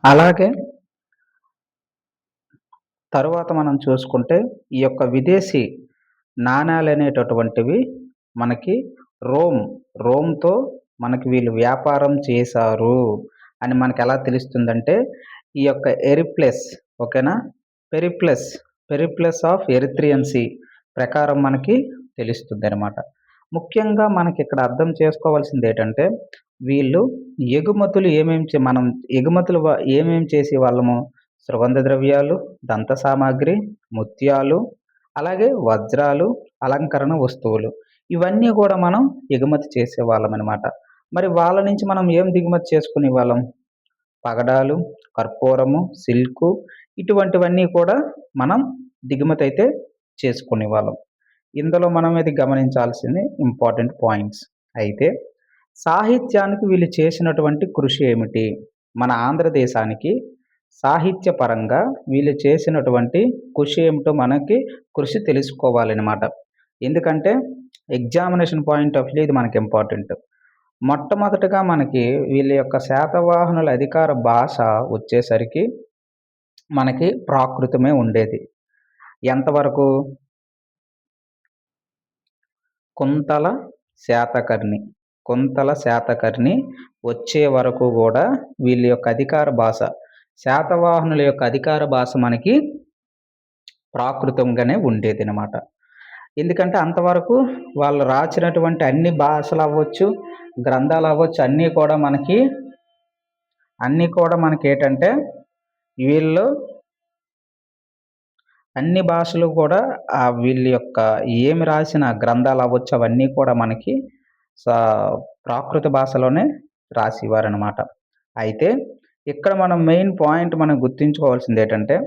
అలాగే తరువాత మనం చూసుకుంటే ఈ యొక్క విదేశీ నాణేలనేటటువంటివి మనకి రోమ్, రోమ్‌తో మనకి వీళ్ళు వ్యాపారం చేశారు అని మనకెలా తెలుస్తుందంటే, ఈ యొక్క ఎరిప్లస్ ఓకేనా? Periplus, periplus of Erythraean sea ప్రకారం మనకి తెలుస్తుందనమాట. ముఖ్యంగా మనకిక్కడ అర్థం చేసుకోవాల్సిందేటంటే, వీళ్ళు ఎగుమతులు మనం ఎగుమతులు ఏమేం చేసేవాళ్ళము? సుగంధ ద్రవ్యాలు, దంత సామాగ్రి, ముత్యాలు, అలాగే వజ్రాలు, అలంకరణ వస్తువులు. ఇవన్నీ గూడా మనం ఎగుమతి చేసేవాళ్ళమనమాట. మరి వాళ్ళ నుంచి మనం ఏం దిగుమతి చేసుకునేవాళ్ళం? పగడాలు, కర్పూరము, సిల్కు ఇటువంటివన్నీ కూడా మనం దిగుమతయితే చేసుకునేవాళ్ళం. ఇందులో మనం ఇది గమనించాల్సింది ఇంపార్టెంట్ పాయింట్స్. అయితే సాహిత్యానికి వీళ్ళు చేసినటువంటి కృషి ఏమిటి? మన ఆంధ్రదేశానికి సాహిత్య పరంగా వీళ్ళు చేసినటువంటి కృషి ఏమిటో మనకి కృషి తెలుసుకోవాలనమాట. ఎందుకంటే ఎగ్జామినేషన్ పాయింట్ ఆఫ్ వ్యూ ఇది మనకి ఇంపార్టెంట్. మొట్టమొదటగా మనకి వీళ్ళ యొక్క శాతవాహనుల అధికార భాష వచ్చేసరికి మనకి ప్రాకృతమే ఉండేది. ఎంతవరకు? కుంతల శాతకర్ణి. కుంతల శాతకర్ణి వచ్చే వరకు గూడా వీళ్ళ యొక్క అధికార భాష, శాతవాహనుల యొక్క అధికార భాష మనకి ప్రాకృతంగానే ఉండేదనమాట. ఎందుకంటే అంతవరకు వాళ్ళు రాసినటువంటి అన్ని భాషలవ్వచ్చు, గ్రంథాలవ్వచ్చు అన్నీ కూడా మనకేటంటే వీళ్ళు అన్ని భాషలు కూడా వీళ్ళ యొక్క ఏమి రాసిన గ్రంథాలవ్వచ్చు అవన్నీ కూడా మనకి సా ప్రాకృత భాషలోనే రాసేవారనమాట. అయితే ఇక్కడ మనం మెయిన్ పాయింట్ మనం గుర్తుంచుకోవాల్సిందేటంటే,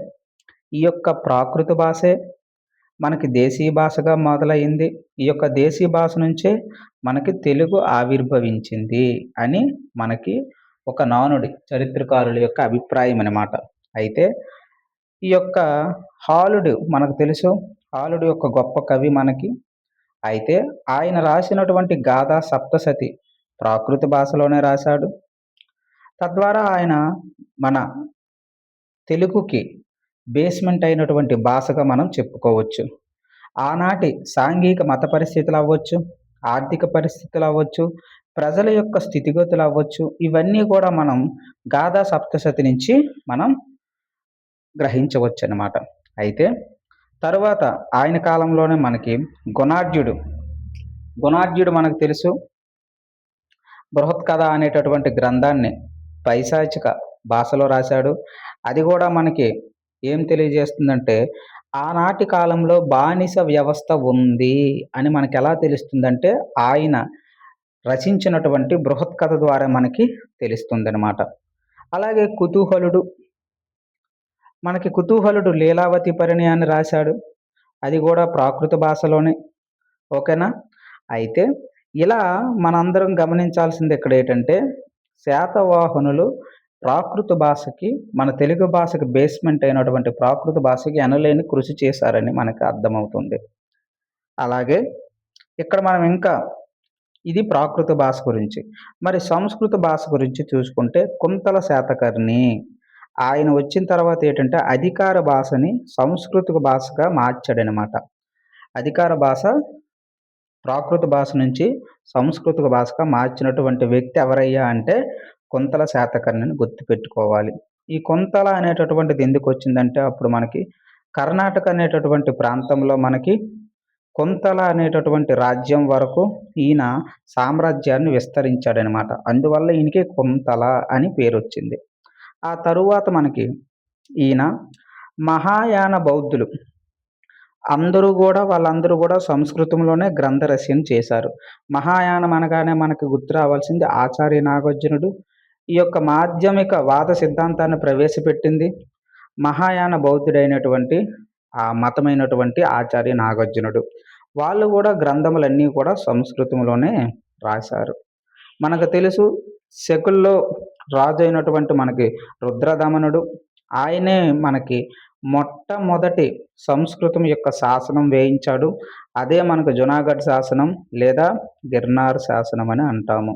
ఈ యొక్క ప్రాకృత భాషే మనకి దేశీయ భాషగా మొదలయింది. ఈ యొక్క దేశీయ భాష నుంచే మనకి తెలుగు ఆవిర్భవించింది అని మనకి ఒక నానుడి చరిత్రకారుల యొక్క అభిప్రాయం అనమాట. అయితే ఈ యొక్క హాలుడు మనకు తెలుసు. హాలుడు యొక్క గొప్ప కవి మనకి. అయితే ఆయన రాసినటువంటి గాథా సప్తశతి ప్రాకృత భాషలోనే రాశాడు. తద్వారా ఆయన మన తెలుగుకి బేస్మెంట్ అయినటువంటి భాషగా మనం చెప్పుకోవచ్చు. ఆనాటి సాంఘిక మత పరిస్థితులు అవ్వచ్చు, ఆర్థిక పరిస్థితులు అవ్వచ్చు, ప్రజల యొక్క స్థితిగతులు అవ్వచ్చు, ఇవన్నీ కూడా మనం గాథా సప్తశతి నుంచి మనం గ్రహించవచ్చనమాట. అయితే తరువాత ఆయన కాలంలోనే మనకి గుణాఢ్యుడు మనకు తెలుసు. బృహత్కథ అనేటటువంటి గ్రంథాన్ని పైశాచిక భాషలో రాశాడు. అది కూడా మనకి ఏం తెలియజేస్తుందంటే, ఆనాటి కాలంలో బానిస వ్యవస్థ ఉంది అని మనకెలా తెలుస్తుందంటే, ఆయన రచించినటువంటి బృహత్కథ ద్వారా మనకి తెలుస్తుందనమాట. అలాగే కుతూహలుడు లీలావతి పరిణయాన్ని రాశాడు. అది కూడా ప్రాకృత భాషలోనే. ఓకేనా? అయితే ఇలా మనందరం గమనించాల్సింది ఇక్కడ ఏంటంటే, శాతవాహనులు ప్రాకృత భాషకి, మన తెలుగు భాషకి బేస్మెంట్ అయినటువంటి ప్రాకృత భాషకి ఎనలేని కృషి చేశారని మనకు అర్థమవుతుంది. అలాగే ఇక్కడ మనం ఇంకా ఇది ప్రాకృత భాష గురించి. మరి సంస్కృత భాష గురించి చూసుకుంటే కుంతల శాతకర్ణి ఆయన వచ్చిన తర్వాత ఏంటంటే అధికార భాషని సంస్కృత భాషగా మార్చాడనమాట. అధికార భాష ప్రాకృత భాష నుంచి సంస్కృత భాషగా మార్చినటువంటి వ్యక్తి ఎవరయ్యా అంటే కుంతల శాతకర్ణిని గుర్తుపెట్టుకోవాలి. ఈ కుంతల అనేటటువంటిది ఎందుకు వచ్చిందంటే, అప్పుడు మనకి కర్ణాటక అనేటటువంటి ప్రాంతంలో మనకి కుంతల అనేటటువంటి రాజ్యం వరకు ఈయన సామ్రాజ్యాన్ని విస్తరించాడనమాట. అందువల్ల ఈయనకి కుంతల అని పేరు వచ్చింది. ఆ తరువాత మనకి ఈయన మహాయాన బౌద్ధులు వాళ్ళందరూ కూడా సంస్కృతంలోనే గ్రంథ రచన చేశారు. మహాయానం అనగానే మనకు గుర్తు రావాల్సింది ఆచార్య నాగార్జునుడు. ఈ యొక్క మాధ్యమిక వాద సిద్ధాంతాన్ని ప్రవేశపెట్టింది మహాయాన బౌద్ధుడైనటువంటి ఆ మతమైనటువంటి ఆచార్య నాగార్జునుడు. వాళ్ళు కూడా గ్రంథములన్నీ కూడా సంస్కృతంలోనే రాశారు. మనకు తెలుసు శకుల్లో రాజు అయినటువంటి మనకి రుద్రదమనుడు, ఆయనే మనకి మొట్టమొదటి సంస్కృతం యొక్క శాసనం వేయించాడు. అదే మనకు జునాగఢ్ శాసనం లేదా గిర్నార్ శాసనం అని అంటాము.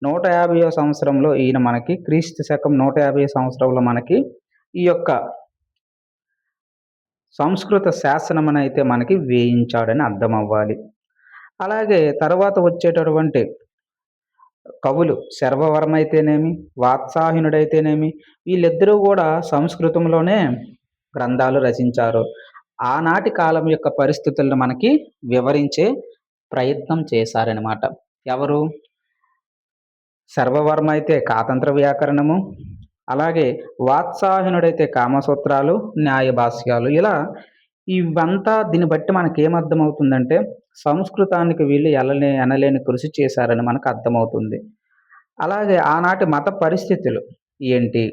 150వ సంవత్సరంలో ఈయన మనకి క్రీస్తు శకం 150 సంవత్సరంలో మనకి ఈ యొక్క సంస్కృత శాసనమనైతే మనకి వేయించాడని అర్థమవ్వాలి. అలాగే తర్వాత వచ్చేటటువంటి కవులు శర్వవర్మ అయితేనేమి, వాత్సాయనుడైతేనేమి వీళ్ళిద్దరూ గూడా సంస్కృతంలోనే గ్రంథాలు రచించారు. ఆనాటి కాలం యొక్క పరిస్థితులను మనకి వివరించే ప్రయత్నం చేశారనమాట. ఎవరు? సర్వవర్మ అయితే కాతంత్ర వ్యాకరణము, అలాగే వాత్సాయనుడైతే కామసూత్రాలు, న్యాయభాష్యాలు ఇలా ఇవంతా దీన్ని బట్టి మనకేమర్థమవుతుందంటే సంస్కృతానికి వీళ్ళు ఎనలేని కృషి చేశారని మనకు అర్థమవుతుంది. అలాగే ఆనాటి మత పరిస్థితులు ఏంటి?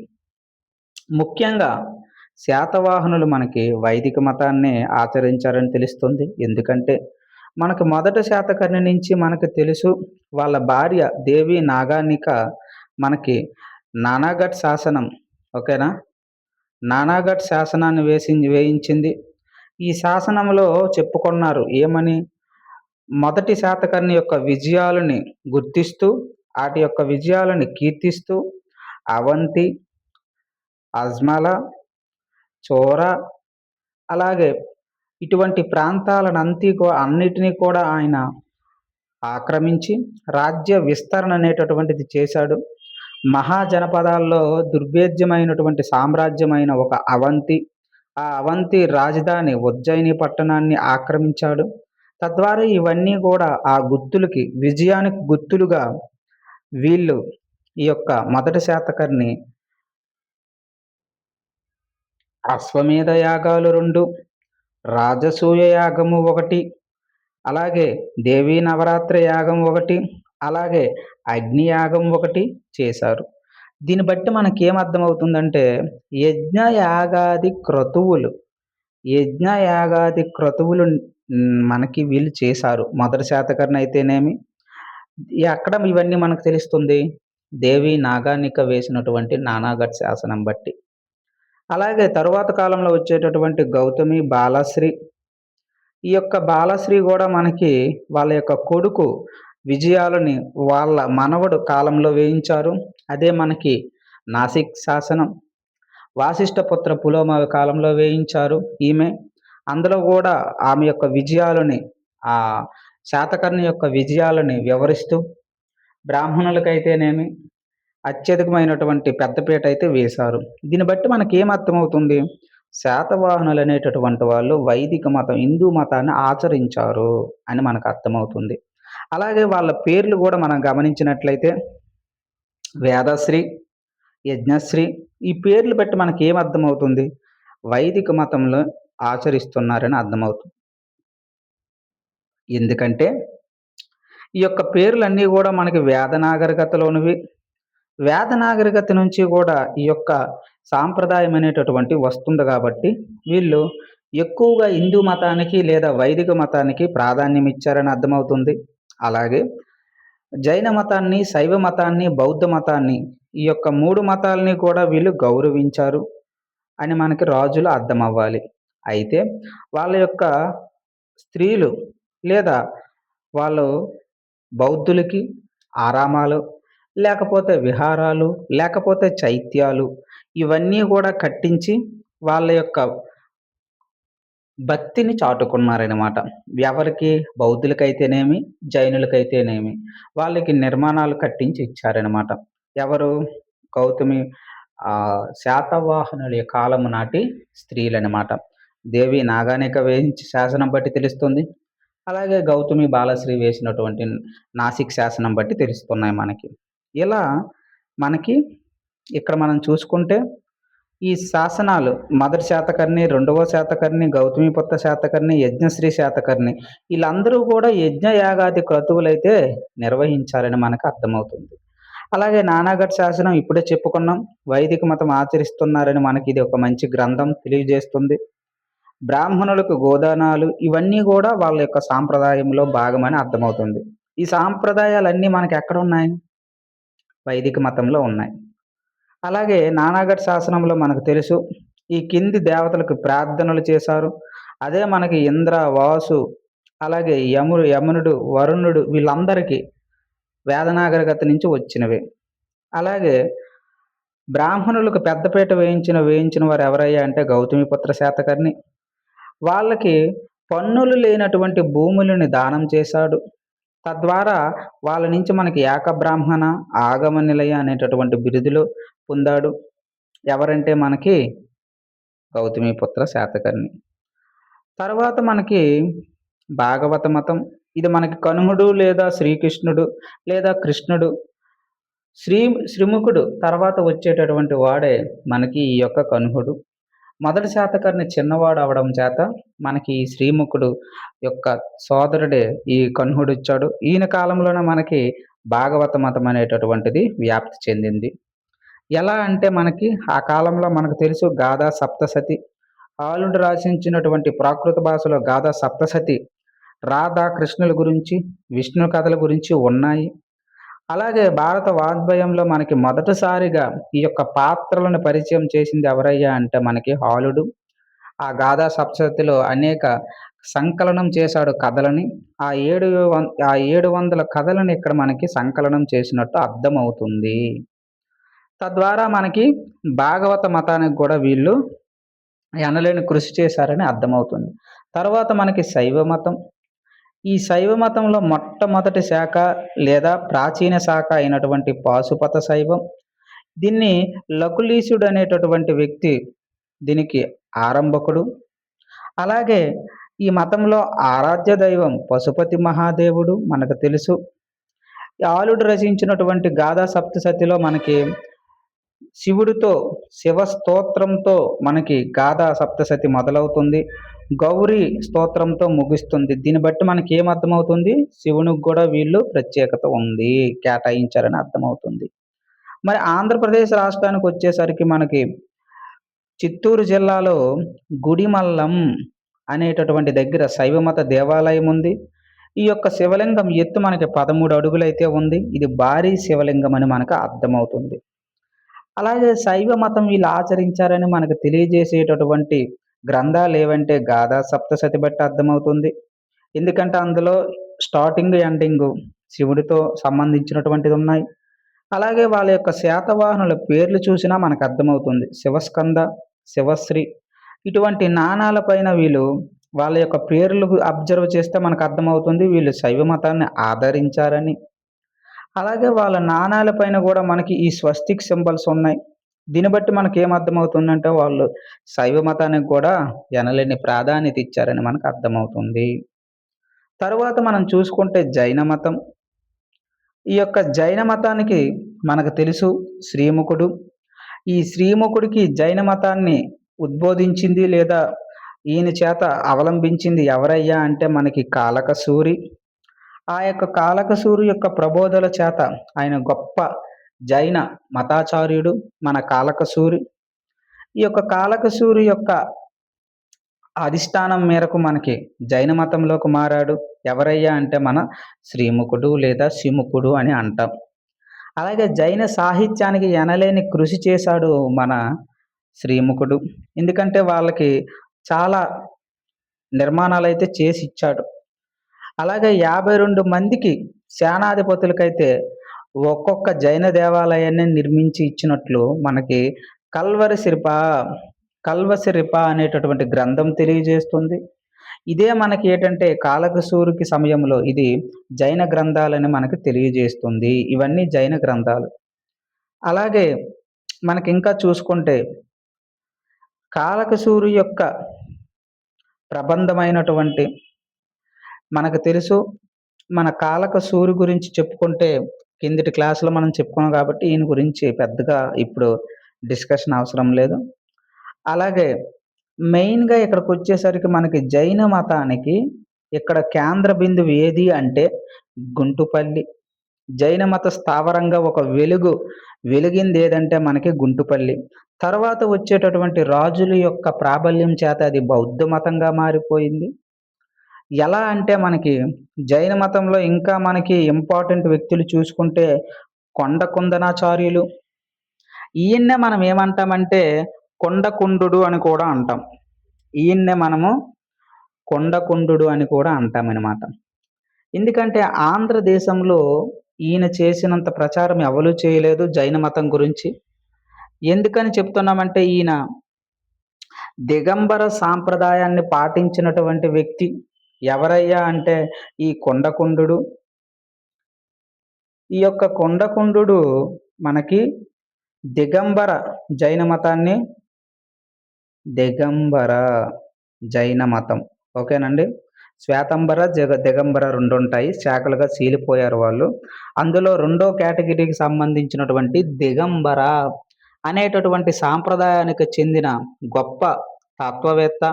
ముఖ్యంగా శాతవాహనులు మనకి వైదిక మతాన్నే ఆచరించారని తెలుస్తుంది. ఎందుకంటే మనకు మొదటి శాతకర్ణి నుంచి మనకు తెలుసు వాళ్ళ భార్య దేవి నాగానిక మనకి నానాఘట్ శాసనం ఓకేనా? నానాఘట్ శాసనాన్ని వేయించింది. ఈ శాసనంలో చెప్పుకున్నారు ఏమని? మొదటి శాతకర్ణి యొక్క విజయాలని గుర్తిస్తూ, ఆటి యొక్క విజయాలను కీర్తిస్తూ అవంతి, అజ్మల, చోర అలాగే ఇటువంటి అన్నిటినీ కూడా ఆయన ఆక్రమించి రాజ్య విస్తరణ అనేటటువంటిది చేశాడు. మహాజనపదాల్లో దుర్భేద్యమైనటువంటి సామ్రాజ్యమైన ఒక అవంతి, ఆ అవంతి రాజధాని ఉజ్జయిని పట్టణాన్ని ఆక్రమించాడు. తద్వారా ఇవన్నీ కూడా ఆ గుర్తులకి విజయానికి గుర్తులుగా వీళ్ళు ఈ యొక్క మొదటి శాతకర్ణి అశ్వమేధ యాగాలు 2, రాజసూయ యాగము 1, అలాగే దేవీ నవరాత్రి యాగం 1, అలాగే అగ్ని యాగం 1 చేశారు. దీన్ని బట్టి మనకేమర్థమవుతుందంటే యజ్ఞ క్రతువులు మనకి వీళ్ళు చేశారు. మొదటి శాతకర్ణి అయితేనేమి ఎక్కడ ఇవన్నీ మనకు తెలుస్తుంది? దేవి నాగానిక వేసినటువంటి నానాఘట్ శాసనం బట్టి. అలాగే తరువాత కాలంలో వచ్చేటటువంటి గౌతమి, బాలశ్రీ ఈ యొక్క బాలశ్రీ కూడా మనకి వాళ్ళ యొక్క కొడుకు విజయాలని వాళ్ళ మనవడు కాలంలో వేయించారు. అదే మనకి నాసిక్ శాసనం. వాసిష్ఠపుత్ర పులోమ కాలంలో వేయించారు ఈమె. అందులో కూడా ఆమె యొక్క విజయాలని ఆ శాతకర్ణి యొక్క విజయాలని వివరిస్తూ బ్రాహ్మణులకైతేనేమి అత్యధికమైనటువంటి పెద్దపీట అయితే వేశారు. దీన్ని బట్టి మనకేమర్థమవుతుంది? శాతవాహనులు అనేటటువంటి వాళ్ళు వైదిక మతం, హిందూ మతాన్ని ఆచరించారు అని మనకు అర్థమవుతుంది. అలాగే వాళ్ళ పేర్లు కూడా మనం గమనించినట్లయితే వేదశ్రీ, యజ్ఞశ్రీ ఈ పేర్లు బట్టి మనకేమర్థమవుతుంది? వైదిక మతంలో ఆచరిస్తున్నారని అర్థమవుతుంది. ఎందుకంటే ఈ యొక్క పేర్లన్నీ కూడా మనకి వేద నాగరికతలోనివి. వేద నాగరికత నుంచి కూడా ఈ యొక్క సాంప్రదాయం అనేటటువంటి వస్తుంది కాబట్టి వీళ్ళు ఎక్కువగా హిందూ మతానికి లేదా వైదిక మతానికి ప్రాధాన్యం ఇచ్చారని అర్థమవుతుంది. అలాగే జైన మతాన్ని, శైవ మతాన్ని, బౌద్ధ మతాన్ని ఈ యొక్క 3 మతాలని కూడా వీళ్ళు గౌరవించారు అని మనకి రాజులు అర్థమవ్వాలి. అయితే వాళ్ళ యొక్క స్త్రీలు లేదా వాళ్ళు బౌద్ధులకి ఆరామాలు, లేకపోతే విహారాలు, లేకపోతే చైత్యాలు ఇవన్నీ కూడా కట్టించి వాళ్ళ యొక్క భక్తిని చాటుకున్నారనమాట. ఎవరికి? బౌద్ధులకైతేనేమి, జైనులకైతేనేమి వాళ్ళకి నిర్మాణాలు కట్టించి ఇచ్చారనమాట. ఎవరు? గౌతమి శాతవాహనుల కాలము నాటి స్త్రీలనమాట. దేవి నాగానిక వేయించి శాసనం బట్టి తెలుస్తుంది. అలాగే గౌతమి, బాలశ్రీ వేసినటువంటి నాసిక్ శాసనం బట్టి తెలుస్తున్నాయి మనకి. ఇలా మనకి ఇక్కడ మనం చూసుకుంటే ఈ శాసనాలు మొదటి శాతకర్ణి, రెండవ శాతకర్ణి, గౌతమిపుత్ర శాతకర్ణి, యజ్ఞశ్రీ శాతకర్ణి వీళ్ళందరూ కూడా యజ్ఞ యాగాది క్రతువులైతే నిర్వహించారని మనకు అర్థమవుతుంది. అలాగే నానాఘట్ శాసనం ఇప్పుడే చెప్పుకున్నాం. వైదిక మతం ఆచరిస్తున్నారని మనకి ఇది ఒక మంచి గ్రంథం తెలియజేస్తుంది. బ్రాహ్మణులకు గోదానాలు ఇవన్నీ కూడా వాళ్ళ యొక్క సాంప్రదాయంలో భాగమని అర్థమవుతుంది. ఈ సాంప్రదాయాలన్నీ మనకి ఎక్కడ ఉన్నాయి? వైదిక మతంలో ఉన్నాయి. అలాగే నానాఘట్ శాసనంలో మనకు తెలుసు ఈ కింది దేవతలకు ప్రార్థనలు చేశారు. అదే మనకి ఇంద్ర, వాసు అలాగే యమునుడు, వరుణుడు వీళ్ళందరికీ వేదనాగరికత నుంచి వచ్చినవే. అలాగే బ్రాహ్మణులకు పెద్దపీట వేయించిన వారు ఎవరయ్యా అంటే గౌతమిపుత్ర శాతకర్ణి. వాళ్ళకి పన్నులు లేనటువంటి భూములని దానం చేశాడు. తద్వారా వాళ్ళ నుంచి మనకి ఏకబ్రాహ్మణ, ఆగమ నిలయ అనేటటువంటి బిరుదులు పొందాడు. ఎవరంటే మనకి గౌతమిపుత్ర శాతకర్ణి. తర్వాత మనకి భాగవత మతం. ఇది మనకి కనుమడు లేదా శ్రీకృష్ణుడు లేదా కృష్ణుడు శ్రీముఖుడు తర్వాత వచ్చేటటువంటి వాడే మనకి ఈ యొక్క కనుహుడు. మొదటి శాతకర్ణి చిన్నవాడు అవడం చేత మనకి ఈ శ్రీముఖుడు యొక్క సోదరుడే ఈ కన్హుడిచ్చాడు. ఈయన కాలంలోనే మనకి భాగవత మతం అనేటటువంటిది వ్యాప్తి చెందింది. ఎలా అంటే మనకి ఆ కాలంలో మనకు తెలుసు గాథా సప్తసతి. ఆలుడు రచించినటువంటి ప్రాకృత భాషలో గాథా సప్తసతి రాధా కృష్ణుల గురించి, విష్ణు కథల గురించి ఉన్నాయి. అలాగే భారత వాగ్భయంలో మనకి మొదటిసారిగా ఈ యొక్క పాత్రలను పరిచయం చేసింది ఎవరయ్యా అంటే మనకి హాలుడు. ఆ గాథా సప్తశతిలో అనేక సంకలనం చేశాడు కథలని. ఆ 700 కథలను ఇక్కడ మనకి సంకలనం చేసినట్టు అర్థమవుతుంది. తద్వారా మనకి భాగవత మతానికి కూడా వీళ్ళు ఎనలేని కృషి చేశారని అర్థమవుతుంది. తర్వాత మనకి శైవ మతం. ఈ శైవ మతంలో మొట్టమొదటి శాఖ లేదా ప్రాచీన శాఖ అయినటువంటి పాశుపత శైవం. దీన్ని లకులీసుడు అనేటటువంటి వ్యక్తి దీనికి ఆరంభకుడు. అలాగే ఈ మతంలో ఆరాధ్య దైవం పశుపతి మహాదేవుడు మనకు తెలుసు. ఆలుడు రచించినటువంటి గాథా సప్తశతిలో మనకి శివుడితో శివ స్తోత్రంతో మనకి గాథా సప్తశతి మొదలవుతుంది. గౌరీ స్తోత్రంతో ముగుస్తుంది. దీన్ని బట్టి మనకి ఏం అర్థమవుతుంది? శివునికి కూడా వీళ్ళు ప్రత్యేకత ఉంది, కేటాయించారని అర్థమవుతుంది. మరి ఆంధ్రప్రదేశ్ రాష్ట్రానికి వచ్చేసరికి మనకి చిత్తూరు జిల్లాలో గుడిమల్లం అనేటటువంటి దగ్గర శైవమత దేవాలయం ఉంది. ఈ యొక్క శివలింగం ఎత్తు మనకి 13 అడుగులైతే ఉంది. ఇది భారీ శివలింగం అని మనకు అర్థమవుతుంది. అలాగే శైవ మతం వీళ్ళు ఆచరించారని మనకు తెలియజేసేటటువంటి గ్రంథాలు ఏవంటే గాథా సప్తశతి బట్టి అర్థమవుతుంది. ఎందుకంటే అందులో స్టార్టింగ్, ఎండింగ్ శివుడితో సంబంధించినటువంటిది ఉన్నాయి. అలాగే వాళ్ళ యొక్క శాతవాహనుల పేర్లు చూసినా మనకు అర్థమవుతుంది. శివస్కంద, శివశ్రీ ఇటువంటి నాణాల పైన వీళ్ళు వాళ్ళ యొక్క పేర్లు అబ్జర్వ్ చేస్తే మనకు అర్థమవుతుంది వీళ్ళు శైవ మతాన్ని ఆదరించారని. అలాగే వాళ్ళ నాణాల పైన కూడా మనకి ఈ స్వస్తిక్ సింబల్స్ ఉన్నాయి. దీన్ని బట్టి మనకి ఏం అర్థమవుతుందంటే వాళ్ళు శైవ మతానికి కూడా ఎనలేని ప్రాధాన్యత ఇచ్చారని మనకు అర్థమవుతుంది. తరువాత మనం చూసుకుంటే జైన మతం. ఈ యొక్క జైన మతానికి మనకు తెలుసు శ్రీముఖుడు. ఈ శ్రీముఖుడికి జైన మతాన్ని ఉద్బోధించింది లేదా ఈయన చేత అవలంబించింది ఎవరయ్యా అంటే మనకి కాలకసూరి. ఆ యొక్క కాలకసూరి యొక్క ప్రబోధల చేత ఆయన గొప్ప జైన మతాచార్యుడు మన కాలకసూరి. ఈ యొక్క కాలకసూరి యొక్క అధిష్టానం మేరకు మనకి జైన మతంలోకి మారాడు. ఎవరయ్యా అంటే మన శ్రీముఖుడు లేదా శిముఖుడు అని అంటాం. అలాగే జైన సాహిత్యానికి ఎనలేని కృషి చేశాడు మన శ్రీముఖుడు. ఎందుకంటే వాళ్ళకి చాలా నిర్మాణాలైతే చేసి ఇచ్చాడు. అలాగే 52 మందికి సేనాధిపతులకైతే ఒక్కొక్క జైన దేవాలయాన్ని నిర్మించి ఇచ్చినట్లు మనకి కల్వశిరిప అనేటటువంటి గ్రంథం తెలియజేస్తుంది. ఇదే మనకి ఏంటంటే కాలకసూరికి సమయంలో ఇది జైన గ్రంథాలని మనకి తెలియజేస్తుంది. ఇవన్నీ జైన గ్రంథాలు. అలాగే మనకి ఇంకా చూసుకుంటే కాలకసూరి యొక్క ప్రబంధమైనటువంటి మనకు తెలుసు మన కాలకసూరి గురించి చెప్పుకుంటే కిందటి క్లాసులో మనం చెప్పుకున్నాం కాబట్టి ఈయన గురించి పెద్దగా ఇప్పుడు డిస్కషన్ అవసరం లేదు. అలాగే మెయిన్‌గా ఇక్కడికి వచ్చేసరికి మనకి జైన మతానికి ఇక్కడ కేంద్ర బిందువు ఏది అంటే గుంటుపల్లి. జైన మత స్థావరంగా ఒక వెలిగింది ఏదంటే మనకి గుంటుపల్లి. తర్వాత వచ్చేటటువంటి రాజుల యొక్క ప్రాబల్యం చేత అది బౌద్ధ మతంగా మారిపోయింది. ఎలా అంటే మనకి జైన మతంలో ఇంకా మనకి ఇంపార్టెంట్ వ్యక్తులు చూసుకుంటే కొండ కుందనాచార్యులు. ఈయన్నే మనం ఏమంటామంటే కొండకుండుడు అని కూడా అంటాం. ఈయన్నే మనము కొండకుండుడు అని కూడా అంటామనమాట. ఎందుకంటే ఆంధ్రదేశంలో ఈయన చేసినంత ప్రచారం ఎవరు చేయలేదు జైన మతం గురించి. ఎందుకని చెప్తున్నామంటే ఈయన దిగంబర సాంప్రదాయాన్ని పాటించినటువంటి వ్యక్తి. ఎవరయ్యా అంటే ఈ కొండకుండుడు. ఈ యొక్క కొండకుండుడు మనకి దిగంబర జైన మతాన్ని దిగంబర జైన మతం. ఓకేనండి. శ్వేతంబర, దిగంబర 2 ఉంటాయి. శాఖలుగా చీలిపోయారు వాళ్ళు. అందులో రెండో కేటగిరీకి సంబంధించినటువంటి దిగంబర అనేటటువంటి సాంప్రదాయానికి చెందిన గొప్ప తత్వవేత్త,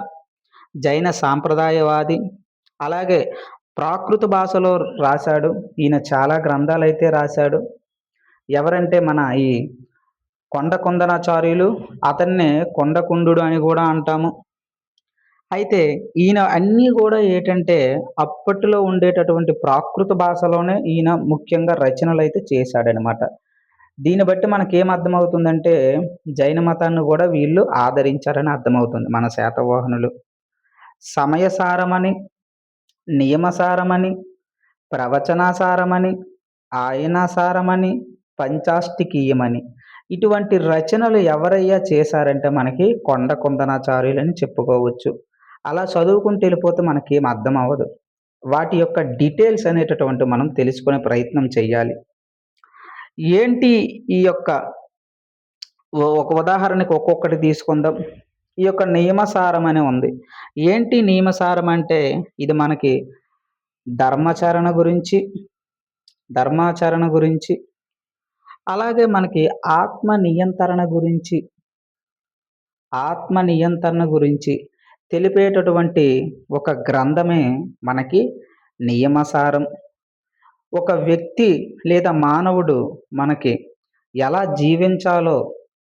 జైన సాంప్రదాయవాది. అలాగే ప్రాకృత భాషలో రాశాడు. ఈయన చాలా గ్రంథాలైతే రాశాడు. ఎవరంటే మన ఈ కొండ కుందనాచార్యులు. అతన్నే కొండకుండుడు అని గూడా అంటాము. అయితే ఈయన అన్నీ గూడా ఏటంటే అప్పట్లో ఉండేటటువంటి ప్రాకృత భాషలోనే ఈయన ముఖ్యంగా రచనలైతే చేశాడనమాట. దీన్ని బట్టి మనకేం అర్థమవుతుందంటే జైన మతాన్ని గూడా వీళ్ళు ఆదరించారని అర్థమవుతుంది మన శాతవాహనులు. సమయసారమని, నియమసారమని, ప్రవచనాసారమని, ఆయనాసారమని, పంచాష్టికీయమని ఇటువంటి రచనలు ఎవరయ్యా చేశారంటే మనకి కొండ కుందనాచార్యులని చెప్పుకోవచ్చు. అలా చదువుకుంటూ వెళ్ళిపోతే మనకేం అర్థం అవ్వదు. వాటి యొక్క డీటెయిల్స్ అనేటటువంటివి మనం తెలుసుకునే ప్రయత్నం చేయాలి. ఏంటి ఈ యొక్క ఒక ఉదాహరణకి ఒక్కొక్కటి తీసుకుందాం. ఈ యొక్క నియమసారం అని ఉంది. ఏంటి నియమసారం అంటే ఇది మనకి ధర్మాచరణ గురించి, ధర్మాచరణ గురించి, అలాగే మనకి ఆత్మ నియంత్రణ గురించి తెలిపేటటువంటి ఒక గ్రంథమే మనకి నియమసారం. ఒక వ్యక్తి లేదా మానవుడు మనకి ఎలా జీవించాలో,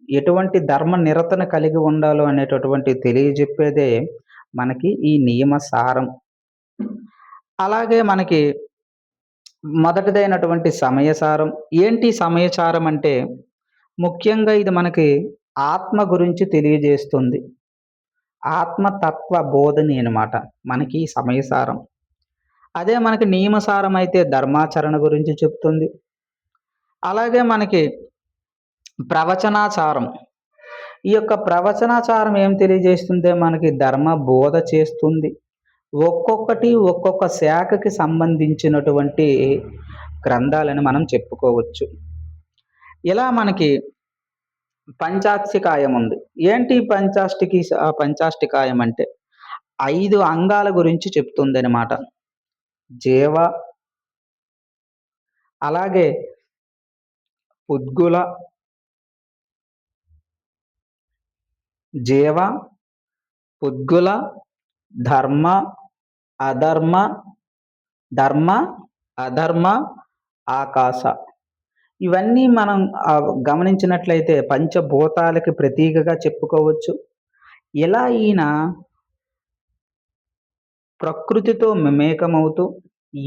ఎటువంటి ధర్మ నిరతన కలిగి ఉండాలో అనేటటువంటి తెలియజెప్పేదే మనకి ఈ నియమసారం. అలాగే మనకి మొదటిదైనటువంటి సమయసారం. ఏంటి సమయసారం అంటే ముఖ్యంగా ఇది మనకి ఆత్మ గురించి తెలియజేస్తుంది. ఆత్మతత్వ బోధని అనమాట మనకి సమయసారం. అదే మనకి నియమసారం అయితే ధర్మాచరణ గురించి చెప్తుంది. అలాగే మనకి ప్రవచనాచారం. ఈ యొక్క ప్రవచనాచారం ఏం తెలియజేస్తుంటే మనకి ధర్మ బోధ చేస్తుంది. ఒక్కొక్కటి ఒక్కొక్క శాఖకి సంబంధించినటువంటి గ్రంథాలని మనం చెప్పుకోవచ్చు. ఇలా మనకి పంచాక్షికాయం ఉంది. ఏంటి పంచాష్టికాయం అంటే 5 అంగాల గురించి చెప్తుందనమాట. జీవ, అలాగే పుద్గుల, జీవ, పుద్గుల, ధర్మ, అధర్మ, ధర్మ, అధర్మ, ఆకాశ. ఇవన్నీ మనం గమనించినట్లయితే పంచభూతాలకి ప్రతీకగా చెప్పుకోవచ్చు. ఇలా ఈయన ప్రకృతితో మమేకమవుతూ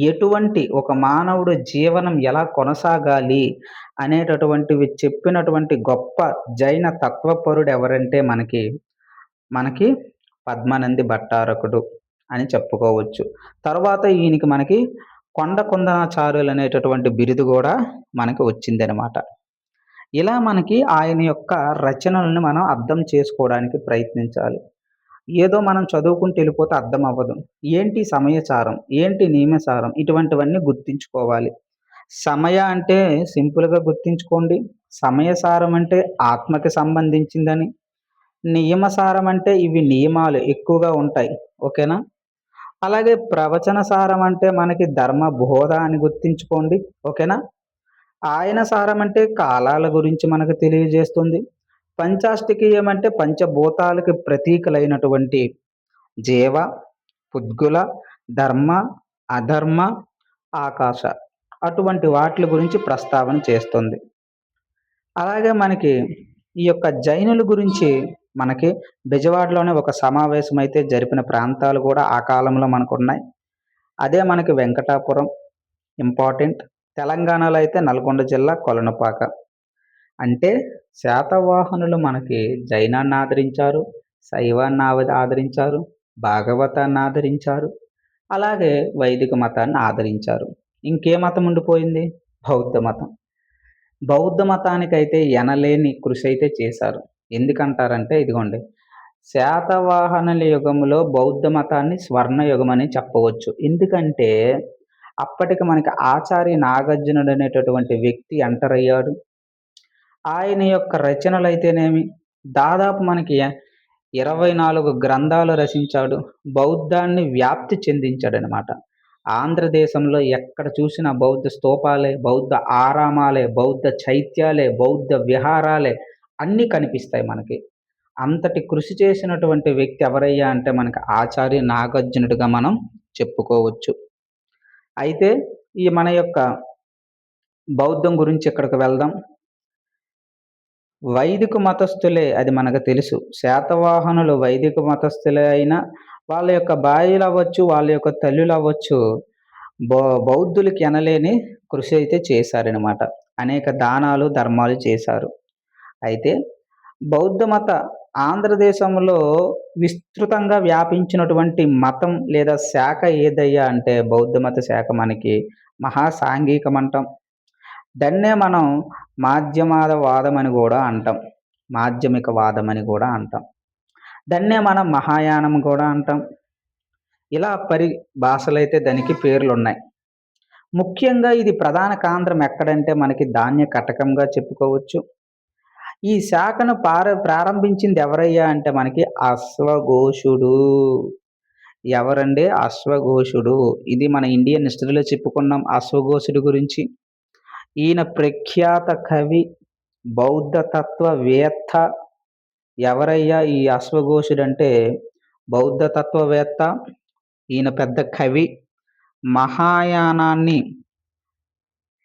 ఎటువంటి ఒక మానవుడు జీవనం ఎలా కొనసాగాలి అనేటటువంటివి చెప్పినటువంటి గొప్ప జైన తత్వపరుడు ఎవరంటే మనకి పద్మనంది భట్టారకుడు అని చెప్పుకోవచ్చు. తర్వాత ఈయనకి మనకి కొండ కుందనాచార్యులు అనేటటువంటి బిరుదు కూడా మనకి వచ్చిందనమాట. ఇలా మనకి ఆయన యొక్క రచనలను మనం అర్థం చేసుకోవడానికి ప్రయత్నించాలి. ఏదో మనం చదువుకుంటూ వెళ్ళిపోతే అర్థం అవ్వదు. ఏంటి సమయసారం, ఏంటి నియమసారం ఇటువంటివన్నీ గుర్తించుకోవాలి. సమయ అంటే సింపుల్‌గా గుర్తించుకోండి. సమయసారం అంటే ఆత్మకి సంబంధించిందని. నియమసారం అంటే ఇవి నియమాలు ఎక్కువగా ఉంటాయి. ఓకేనా? అలాగే ప్రవచన సారం అంటే మనకి ధర్మ బోధ అని గుర్తించుకోండి. ఓకేనా? ఆయన సారం అంటే కాలాల గురించి మనకు తెలియజేస్తుంది. పంచాష్టికీయం అంటే పంచభూతాలకి ప్రతీకలైనటువంటి జీవ, పుద్గుల, ధర్మ, అధర్మ, ఆకాశ అటువంటి వాట్లి గురించి ప్రస్తావన చేస్తుంది. అలాగే మనకి ఈ యొక్క జైనుల గురించి మనకి బెజవాడలోనే ఒక సమావేశం అయితే జరిపిన ప్రాంతాలు కూడా ఆ కాలంలో మనకున్నాయి. అదే మనకి వెంకటాపురం ఇంపార్టెంట్. తెలంగాణలో అయితే నల్గొండ జిల్లా కొలనుపాక. అంటే శాతవాహనులు మనకి జైనాన్ని ఆదరించారు, శైవాన్ని ఆదరించారు, భాగవతాన్ని ఆదరించారు, అలాగే వైదిక మతాన్ని ఆదరించారు. ఇంకే మతం ఉండిపోయింది? బౌద్ధ మతం. బౌద్ధ మతానికైతే ఎనలేని కృషైతే చేశారు. ఎందుకంటారంటే ఇదిగోండి, శాతవాహనుల యుగంలో బౌద్ధ మతాన్ని స్వర్ణయుగమని చెప్పవచ్చు. ఎందుకంటే, అప్పటికి మనకి ఆచార్య నాగార్జునుడనేటటువంటి వ్యక్తి ఎంటర్ అయ్యాడు. ఆయన యొక్క రచనలైతేనేమి, దాదాపు మనకి 24 గ్రంథాలు రచించాడు. బౌద్ధాన్ని వ్యాప్తి చెందించాడనమాట. ఆంధ్రదేశంలో ఎక్కడ చూసినా బౌద్ధ స్తూపాలే, బౌద్ధ ఆరామాలే, బౌద్ధ చైత్యాలే, బౌద్ధ విహారాలే అన్నీ కనిపిస్తాయి మనకి. అంతటి కృషి చేసినటువంటి వ్యక్తి ఎవరయ్యా అంటే మనకి ఆచార్య నాగార్జునుడిగా మనం చెప్పుకోవచ్చు. అయితే ఈ మన యొక్క బౌద్ధం గురించి ఇక్కడికి వెళ్దాం. వైదిక మతస్థులే అది మనకు తెలుసు. శాతవాహనులు వైదిక మతస్థులే అయినా వాళ్ళ యొక్క భార్యలవ్వచ్చు, వాళ్ళ యొక్క తల్లులవ్వచ్చు, బౌ బౌద్ధులకి ఎనలేని కృషి అయితే చేశారనమాట. అనేక దానాలు, ధర్మాలు చేశారు. అయితే బౌద్ధ మత ఆంధ్రదేశంలో విస్తృతంగా వ్యాపించినటువంటి మతం లేదా శాఖ ఏదయ్యా అంటే బౌద్ధ మత శాఖ మనకి మహాసాంఘికమంటాం. దాన్నే మనం మాధ్యమాద వాదమని గూడా అంటాం. మాధ్యమిక వాదమని గూడా అంటాం. దాన్నే మనం మహాయానం గూడా అంటాం. ఇలా భాషలైతే దానికి పేర్లున్నాయి. ముఖ్యంగా ఇది ప్రధాన కేంద్రం ఎక్కడంటే మనకి ధాన్య కటకంగా చెప్పుకోవచ్చు. ఈ శాఖను ప్రారంభించింది ఎవరయ్యా అంటే మనకి అశ్వఘోషుడు. ఎవరండి? అశ్వఘోషుడు. ఇది మన ఇండియన్ హిస్టరీలో చెప్పుకున్నాం అశ్వఘోషుడి గురించి. ఈయన ప్రఖ్యాత కవి, బౌద్ధ తత్వవేత్త. ఎవరయ్యా ఈ అశ్వఘోషుడంటే బౌద్ధ తత్వవేత్త. ఈయన పెద్ద కవి. మహాయానాన్ని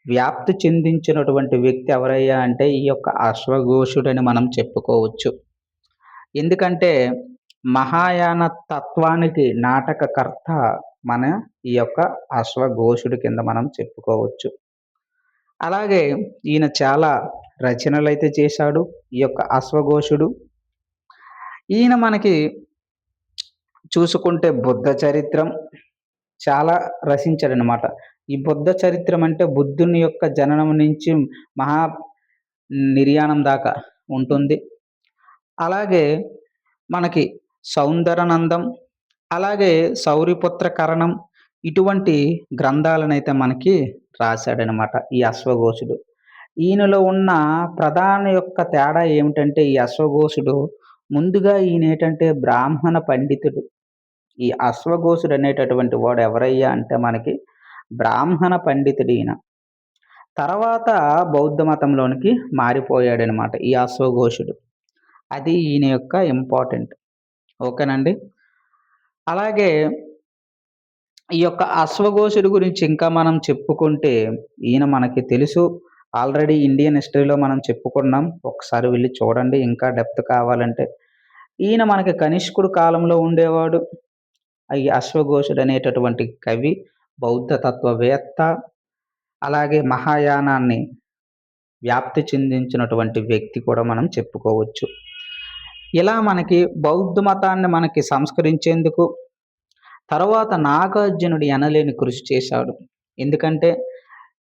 వ్యాప్తి చెందించినటువంటి వ్యక్తి ఎవరయ్యా అంటే ఈ యొక్క అశ్వఘోషుడని మనం చెప్పుకోవచ్చు. ఎందుకంటే మహాయాన తత్వానికి నాటకకర్త మన ఈ యొక్క అశ్వఘోషుడి కింద మనం చెప్పుకోవచ్చు. అలాగే ఈయన చాలా రచనలైతే చేశాడు ఈ యొక్క అశ్వఘోషుడు. ఈయన మనకి చూసుకుంటే బుద్ధ చరిత్రం చాలా రచించాడనమాట. ఈ బుద్ధ చరిత్రం అంటే బుద్ధుని యొక్క జననం నుంచి మహా నిర్యాణం దాకా ఉంటుంది. అలాగే మనకి సౌందరనందం, అలాగే శౌరిపుత్ర కరణం ఇటువంటి గ్రంథాలనైతే మనకి రాశాడనమాట ఈ అశ్వఘోషుడు. ఈయనలో ఉన్న ప్రధాన యొక్క తేడా ఏమిటంటే ఈ అశ్వఘోషుడు ముందుగా ఈయనేటంటే బ్రాహ్మణ పండితుడు. ఈ అశ్వఘోషుడు అనేటటువంటి వాడు ఎవరయ్యా అంటే మనకి బ్రాహ్మణ పండితుడు ఈయన. తర్వాత బౌద్ధ మతంలోనికి మారిపోయాడనమాట ఈ అశ్వఘోషుడు. అది ఈయన యొక్క ఇంపార్టెంట్. ఓకేనండి. అలాగే ఈ యొక్క అశ్వఘోషుడి గురించి ఇంకా మనం చెప్పుకుంటే ఈయన మనకి తెలుసు. ఆల్రెడీ ఇండియన్ హిస్టరీలో మనం చెప్పుకున్నాం. ఒకసారి వెళ్లి చూడండి ఇంకా డెప్త్ కావాలంటే. ఈయన మనకి కనిష్కుడు కాలంలో ఉండేవాడు. ఈ అశ్వఘోషుడు అనేటటువంటి కవి, బౌద్ధ తత్వవేత్త, అలాగే మహాయానాన్ని వ్యాప్తి చెందించినటువంటి వ్యక్తి కూడా మనం చెప్పుకోవచ్చు. ఇలా మనకి బౌద్ధ మతాన్ని మనకి సంస్కరించేందుకు తర్వాత నాగార్జునుడు ఎనలేని కృషి చేశాడు. ఎందుకంటే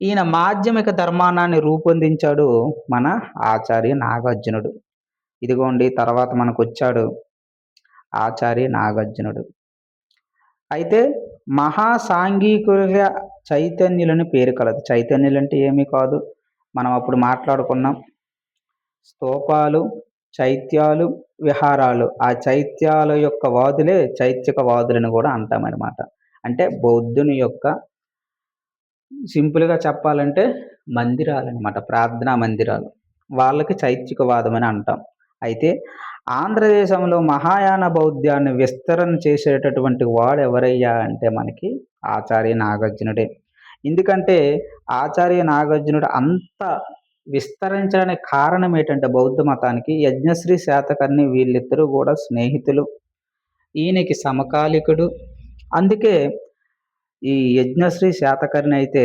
ఈయన మాధ్యమిక ధర్మానాన్ని రూపొందించాడు మన ఆచార్య నాగార్జునుడు. ఇదిగోండి తర్వాత మనకొచ్చాడు ఆచార్య నాగార్జునుడు. అయితే మహాసాంఘికుల చైతన్యులని పేరు కలదు. చైతన్యులంటే ఏమీ కాదు, మనం అప్పుడు మాట్లాడుకున్నాం. స్తూపాలు, చైత్యాలు, విహారాలు. ఆ చైత్యాల యొక్క వాదులే చైత్యక వాదులని కూడా అంటామనమాట. అంటే బౌద్ధుని యొక్క సింపుల్‌గా చెప్పాలంటే మందిరాలనమాట. ప్రార్థనా మందిరాలు. వాళ్ళకి చైత్యకవాదం అని అంటాం. అయితే ఆంధ్రదేశంలో మహాయాన బౌద్ధాన్ని విస్తరణ చేసేటటువంటి వాడెవరయ్యా అంటే మనకి ఆచార్య నాగార్జునుడే. ఎందుకంటే ఆచార్య నాగార్జునుడు అంత విస్తరించడానికి కారణం ఏంటంటే బౌద్ధ మతానికి యజ్ఞశ్రీ శాతకర్ణి వీళ్ళిద్దరూ కూడా స్నేహితులు. ఈయనకి సమకాలికుడు. అందుకే ఈ యజ్ఞశ్రీ శాతకర్ణి అయితే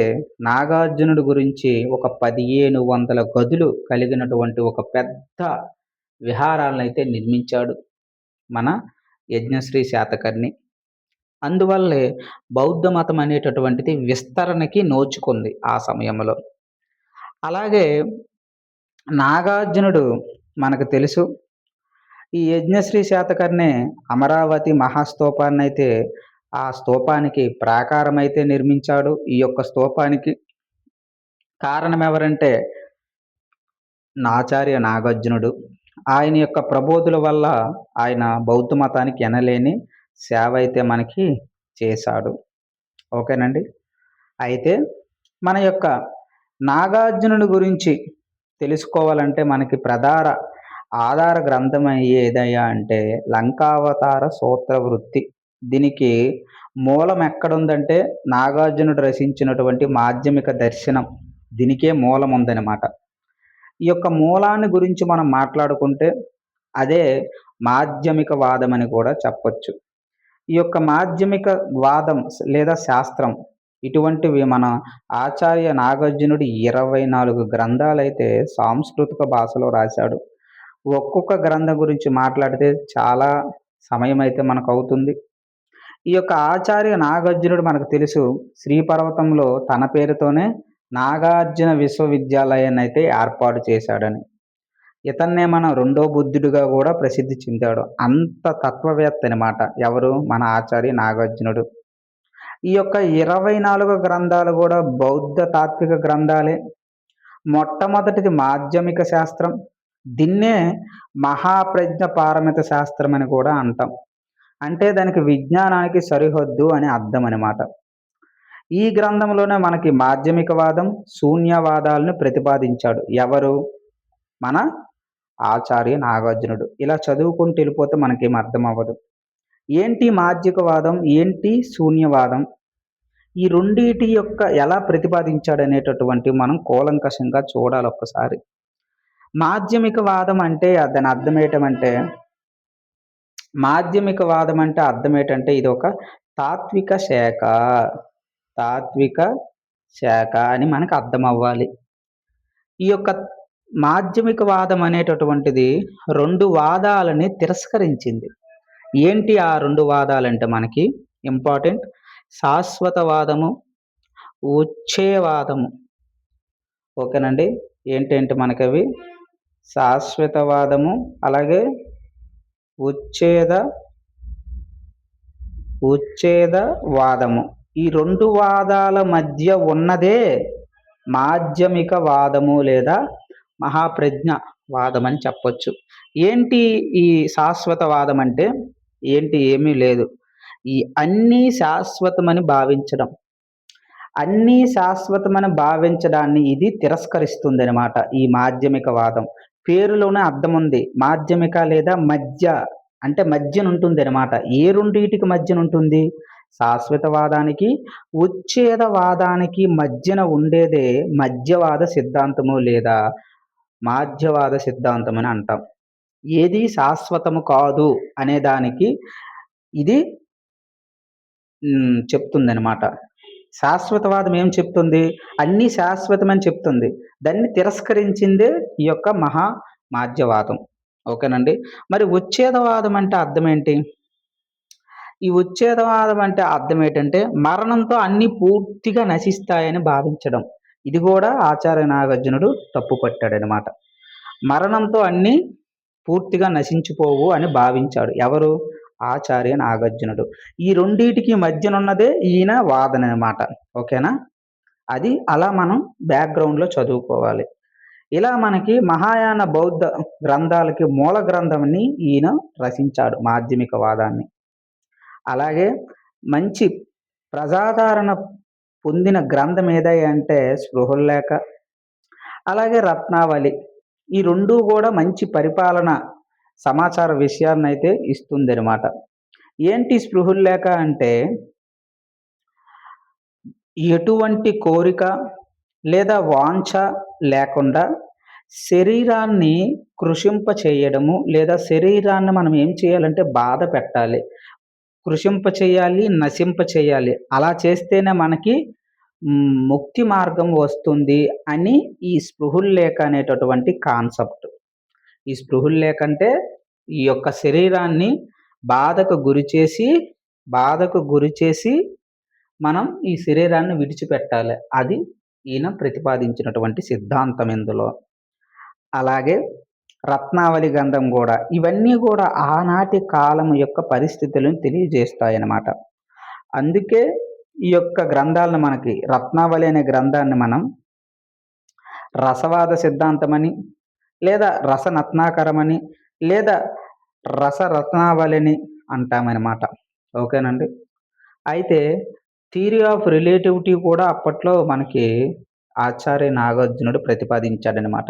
నాగార్జునుడి గురించి ఒక 1500 గదులు కలిగినటువంటి ఒక పెద్ద విహారాలనైతే నిర్మించాడు మన యజ్ఞశ్రీ శాతకర్ణి. అందువల్లే బౌద్ధ మతం అనేటటువంటిది విస్తరణకి నోచుకుంది ఆ సమయంలో. అలాగే నాగార్జునుడు మనకు తెలుసు. ఈ యజ్ఞశ్రీ శాతకర్ణి అమరావతి మహాస్తూపాన్నయితే ఆ స్తూపానికి ప్రాకారమైతే నిర్మించాడు. ఈ యొక్క స్తూపానికి కారణం ఎవరంటే ఆచార్య నాగార్జునుడు. ఆయన యొక్క ప్రబోధుల వల్ల ఆయన బౌద్ధ మతానికి ఎనలేని సేవ అయితే మనకి చేశాడు. ఓకేనండి. అయితే మన యొక్క నాగార్జునుడి గురించి తెలుసుకోవాలంటే మనకి ఆధార గ్రంథం ఏదయ్యా అంటే లంకావతార సూత్ర వృత్తి. దీనికి మూలం ఎక్కడుందంటే నాగార్జునుడు రచించినటువంటి మాధ్యమిక దర్శనం. దీనికే మూలం ఉందన్నమాట. ఈ యొక్క మూలాన్ని గురించి మనం మాట్లాడుకుంటే అదే మాధ్యమిక వాదం అని కూడా చెప్పొచ్చు. ఈ యొక్క మాధ్యమిక వాదం లేదా శాస్త్రం ఇటువంటివి మన ఆచార్య నాగార్జునుడు 24 గ్రంథాలైతే సాంస్కృతిక భాషలో రాశాడు. ఒక్కొక్క గ్రంథం గురించి మాట్లాడితే చాలా సమయం అయితే మనకవుతుంది. ఈ యొక్క ఆచార్య నాగార్జునుడు మనకు తెలుసు శ్రీపర్వతంలో తన పేరుతోనే నాగార్జున విశ్వవిద్యాలయాన్ని అయితే ఏర్పాటు చేశాడని. ఇతన్నే మనం రెండో బుద్ధుడిగా కూడా ప్రసిద్ధి చెందాడు. అంత తత్వవేత్త అనమాట. ఎవరు? మన ఆచార్య నాగార్జునుడు. ఈ యొక్క 24 గ్రంథాలు కూడా బౌద్ధ తాత్విక గ్రంథాలే. మొట్టమొదటిది మాధ్యమిక శాస్త్రం. దీన్నే మహాప్రజ్ఞ పారమిత శాస్త్రం అని కూడా అంటాం. అంటే దానికి విజ్ఞానానికి సరిహద్దు అని అర్థం అనమాట. ఈ గ్రంథంలోనే మనకి మాధ్యమికవాదం, శూన్యవాదాలను ప్రతిపాదించాడు. ఎవరు? మన ఆచార్య నాగార్జునుడు. ఇలా చదువుకుంటూ వెళ్ళిపోతే మనకేం అర్థం అవ్వదు. ఏంటి మాధ్యమికవాదం, ఏంటి శూన్యవాదం, ఈ రెండిటి యొక్క ఎలా ప్రతిపాదించాడనేటటువంటి మనం కూలంకషంగా చూడాలి ఒక్కసారి. మాధ్యమికవాదం అంటే దాని అర్థం ఏంటంటే ఇది ఒక తాత్విక శాఖ. తాత్విక శాఖ అని మనకు అర్థం అవ్వాలి. ఈ యొక్క మాధ్యమికవాదం అనేటటువంటిది 2 వాదాలని తిరస్కరించింది. ఏంటి ఆ 2 వాదాలంటే మనకి ఇంపార్టెంట్. శాశ్వతవాదము, ఉచ్ఛేవాదము. ఓకేనండి. ఏంటంటే మనకవి శాశ్వతవాదము అలాగే ఉచ్ఛేదవాదము. ఈ 2 వాదాల మధ్య ఉన్నదే మాధ్యమిక వాదము లేదా మహాప్రజ్ఞ వాదం అని చెప్పొచ్చు. ఏంటి ఈ శాశ్వతవాదం అంటే ఏంటి? ఏమీ లేదు. ఈ అన్నీ శాశ్వతమని భావించడం. అన్నీ శాశ్వతమని భావించడాన్ని ఇది తిరస్కరిస్తుందనమాట ఈ మాధ్యమిక వాదం. పేరులోనే అర్థం ఉంది. మాధ్యమిక లేదా మధ్య అంటే మధ్యనుంటుందనమాట. ఏ రెండిటికి మధ్యనుంటుంది? శాశ్వతవాదానికి, ఉచ్ఛేదవాదానికి మధ్యన ఉండేదే మధ్యవాద సిద్ధాంతము లేదా మాధ్యవాద సిద్ధాంతం అని అంటాం. ఏది శాశ్వతము కాదు అనే దానికి ఇది చెప్తుందనమాట. శాశ్వతవాదం ఏం చెప్తుంది? అన్నీ శాశ్వతమని చెప్తుంది. దాన్ని తిరస్కరించిందే ఈ యొక్క మాధ్యవాదం. ఓకేనండి. మరి ఉచ్ఛేదవాదం అంటే అర్థం ఏంటి? ఈ ఉచ్ఛేదవాదం అంటే అర్థం ఏంటంటే మరణంతో అన్నీ పూర్తిగా నశిస్తాయని భావించడం. ఇది కూడా ఆచార్య నాగార్జునుడు తప్పు పట్టాడనమాట. మరణంతో అన్నీ పూర్తిగా నశించిపోవు అని భావించాడు. ఎవరు? ఆచార్య నాగార్జునుడు. ఈ రెండిటికి మధ్యనున్నదే ఈయన వాదన అనమాట. ఓకేనా? అది అలా మనం బ్యాక్గ్రౌండ్లో చదువుకోవాలి. ఇలా మనకి మహాయాన బౌద్ధ గ్రంథాలకి మూల గ్రంథంని ఈయన రచించాడు మాధ్యమిక వాదాన్ని. అలాగే మంచి ప్రజాదరణ పొందిన గ్రంథం ఏదయ్యా అంటే స్పృహోల్లేఖ అలాగే రత్నావళి. ఈ 2 కూడా మంచి పరిపాలన సమాచార విషయాన్ని అయితే ఇస్తుందనమాట. ఏంటి స్పృహోల్లేఖ అంటే ఎటువంటి కోరిక లేదా వాంఛ లేకుండా శరీరాన్ని కృషింప చేయడము లేదా శరీరాన్ని మనం ఏం చేయాలంటే బాధ పెట్టాలి, కృషింప చేయాలి, నశింప చేయాలి. అలా చేస్తేనే మనకి ముక్తి మార్గం వస్తుంది అని ఈ స్పృహోల్లేఖ అనేటటువంటి కాన్సెప్ట్. ఈ స్పృహోల్లేఖ అంటే ఈ యొక్క శరీరాన్ని బాధకు గురి చేసి మనం ఈ శరీరాన్ని విడిచిపెట్టాలి. అది ఈయన ప్రతిపాదించినటువంటి సిద్ధాంతం ఇందులో. అలాగే రత్నావళి గ్రంథం గూడా. ఇవన్నీ గూడా ఆనాటి కాలం యొక్క పరిస్థితులను తెలియజేస్తాయన్నమాట. అందుకే ఈ యొక్క గ్రంథాలను మనకి రత్నావళి అనే గ్రంథాన్ని మనం రసవాద సిద్ధాంతమని, లేదా రసనత్నాకరమని, లేదా రసరత్నావళిని అంటామనమాట. ఓకేనండి. అయితే థియరీ ఆఫ్ రిలేటివిటీ కూడా అప్పట్లో మనకి ఆచార్య నాగార్జునుడు ప్రతిపాదించాడనమాట.